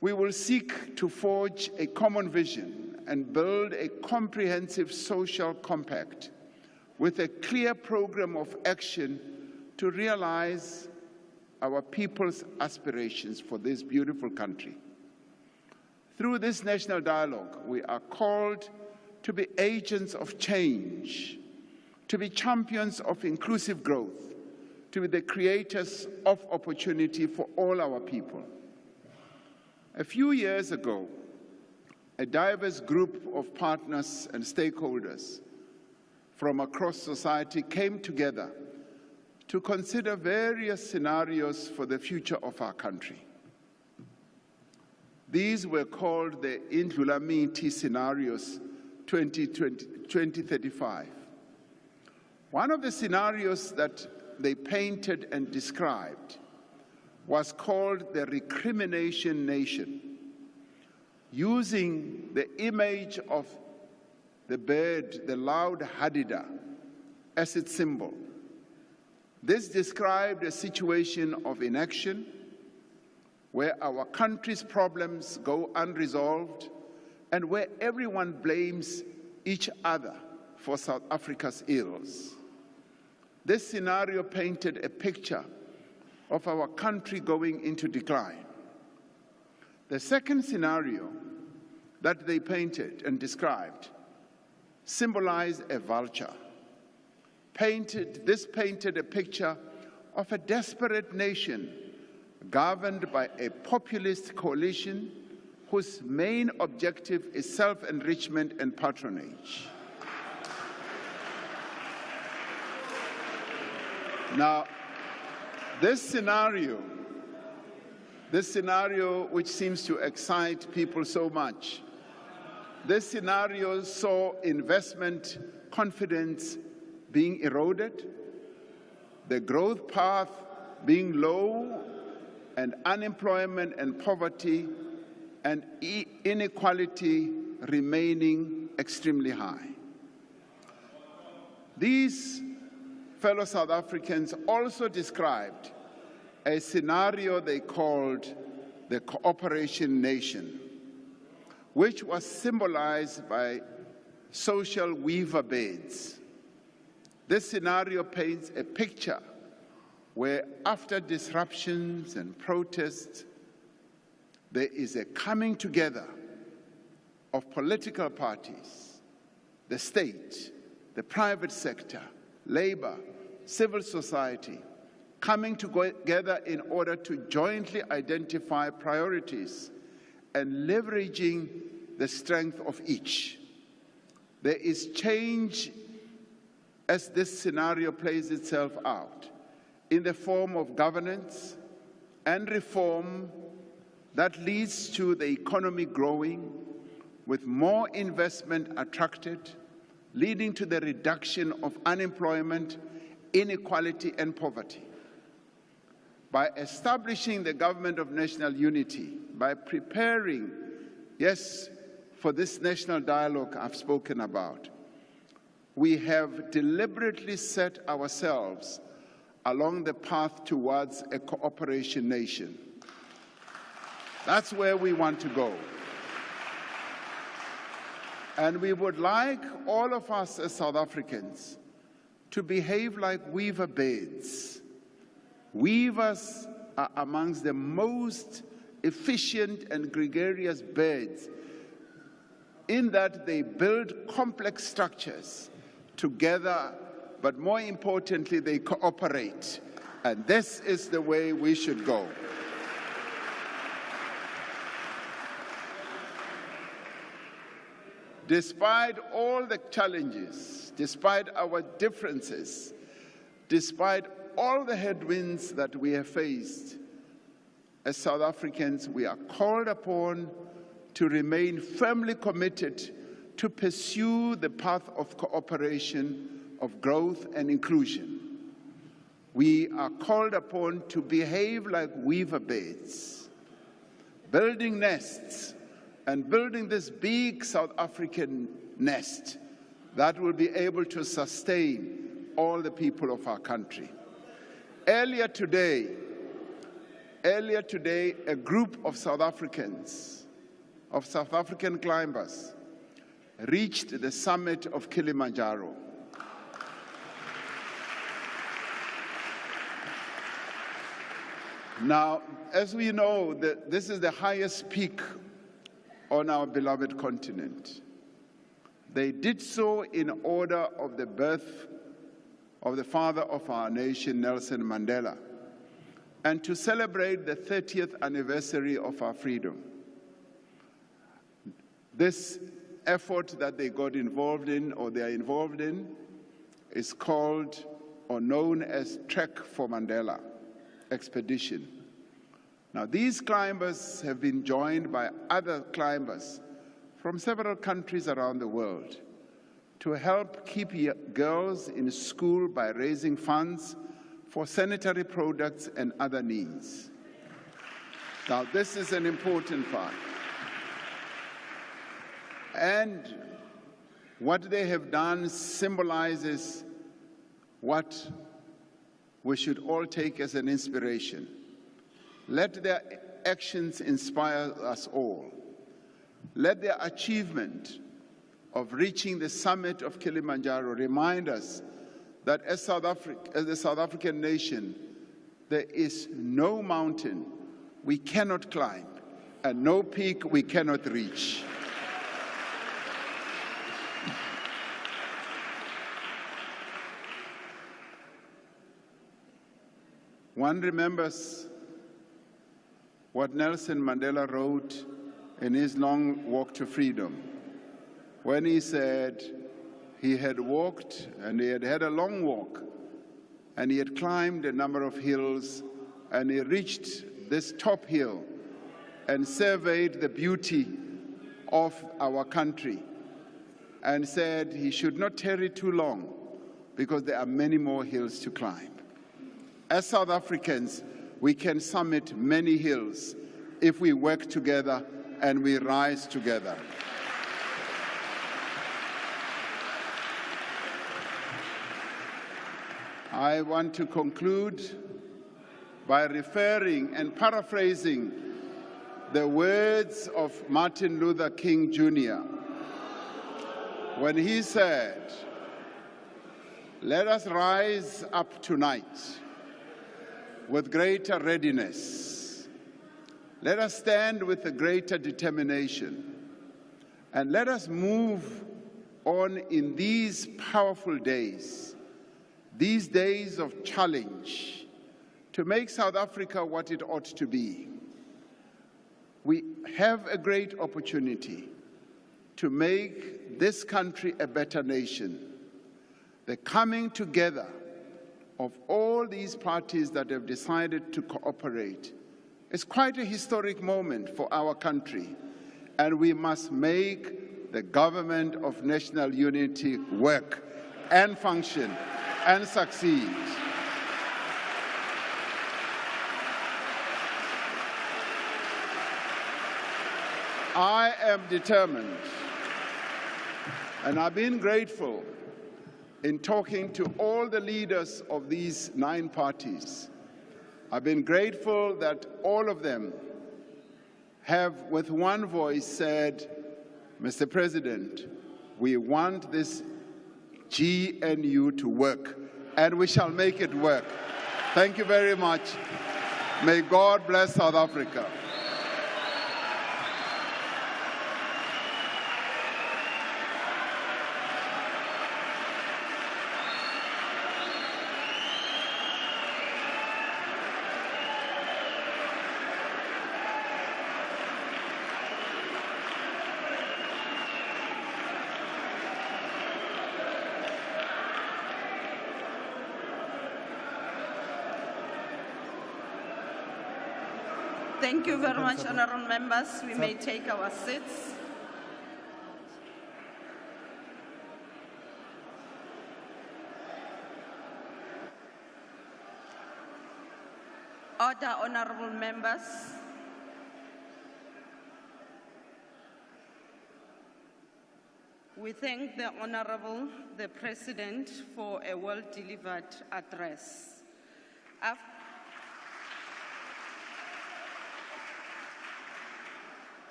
we will seek to forge a common vision and build a comprehensive social compact with a clear program of action to realize our people's aspirations for this beautiful country. Through this national dialogue, we are called to be agents of change, to be champions of inclusive growth, to be the creators of opportunity for all our people. A few years ago, a diverse group of partners and stakeholders from across society came together to consider various scenarios for the future of our country. These were called the Indlulamiti Scenarios 2020 2035. One of the scenarios that they painted and described was called the recrimination nation, using the image of the bird, the loud hadida, as its symbol. This described a situation of inaction where our country's problems go unresolved and where everyone blames each other for South Africa's ills. This scenario painted a picture of our country going into decline. The second scenario that they painted and described symbolized a vulture. This painted a picture of a desperate nation governed by a populist coalition whose main objective is self-enrichment and patronage. Now, this scenario which seems to excite people so much, this scenario saw investment confidence being eroded, the growth path being low, and unemployment and poverty and inequality remaining extremely high. These fellow South Africans also described a scenario they called the cooperation nation, which was symbolized by social weaver beds. This scenario paints a picture where after disruptions and protests, there is a coming together of political parties, the state, the private sector, labor, civil society, coming together in order to jointly identify priorities and leveraging the strength of each. There is change as this scenario plays itself out in the form of governance and reform that leads to the economy growing with more investment attracted, leading to the reduction of unemployment, inequality, and poverty. By establishing the government of national unity, by preparing, yes, for this national dialogue I've spoken about, we have deliberately set ourselves along the path towards a cooperation nation. That's where we want to go. And we would like all of us as South Africans to behave like weaver beds. Weavers are amongst the most efficient and gregarious birds in that they build complex structures together, but more importantly, they cooperate. And this is the way we should go. Despite all the challenges, despite our differences, despite all the headwinds that we have faced, as South Africans, we are called upon to remain firmly committed to pursue the path of cooperation, of growth and inclusion. We are called upon to behave like weaver beds, building nests, and building this big South African nest that will be able to sustain all the people of our country. Earlier today, a group of South Africans, of South African climbers, reached the summit of Kilimanjaro. Now, as we know, this is the highest peak on our beloved continent. They did so in honor of the birth of the father of our nation, Nelson Mandela, and to celebrate the 30th anniversary of our freedom. This effort that they got involved in, or they are involved in, is called or known as Trek for Mandela expedition. Now, these climbers have been joined by other climbers from several countries around the world to help keep girls in school by raising funds for sanitary products and other needs. Now, this is an important part. And what they have done symbolizes what we should all take as an inspiration. Let their actions inspire us all. Let their achievement of reaching the summit of Kilimanjaro remind us that as the South African nation, there is no mountain we cannot climb and no peak we cannot reach. One remembers what Nelson Mandela wrote in his long walk to freedom, when he said he had walked and he had had a long walk and he had climbed a number of hills and he reached this top hill and surveyed the beauty of our country and said he should not tarry too long because there are many more hills to climb. As South Africans, we can summit many hills if we work together and we rise together. I want to conclude by referring and paraphrasing the words of Martin Luther King Jr. when he said, "Let us rise up tonight with greater readiness. Let us stand with a greater determination, and let us move on in these powerful days, these days of challenge, to make South Africa what it ought to be. We have a great opportunity to make this country a better nation. The coming together of all these parties that have decided to cooperate is quite a historic moment for our country, and we must make the government of national unity work and function and succeed. I am determined, and I've been grateful in talking to all the leaders of these 9 parties. I've been grateful that all of them have, with one voice, said, "Mr. President, we want this GNU to work, and we shall make it work." Thank you very much. May God bless South Africa. Thank you very much, honourable members. We may take our seats. Order, honourable members. We thank the Honourable, the President, for a well-delivered address.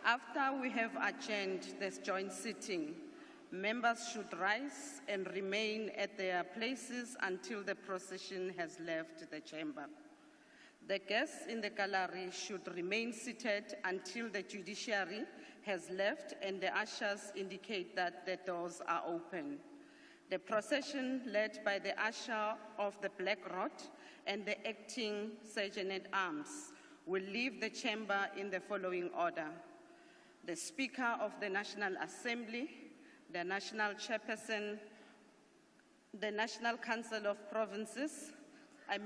After we have adjourned this joint sitting, members should rise and remain at their places until the procession has left the chamber. The guests in the gallery should remain seated until the judiciary has left and the ushers indicate that the doors are open. The procession, led by the usher of the Black Rod and the acting Sergeant-at-Arms, will leave the chamber in the following order: the Speaker of the National Assembly, the National Chairperson, the National Council of Provinces, the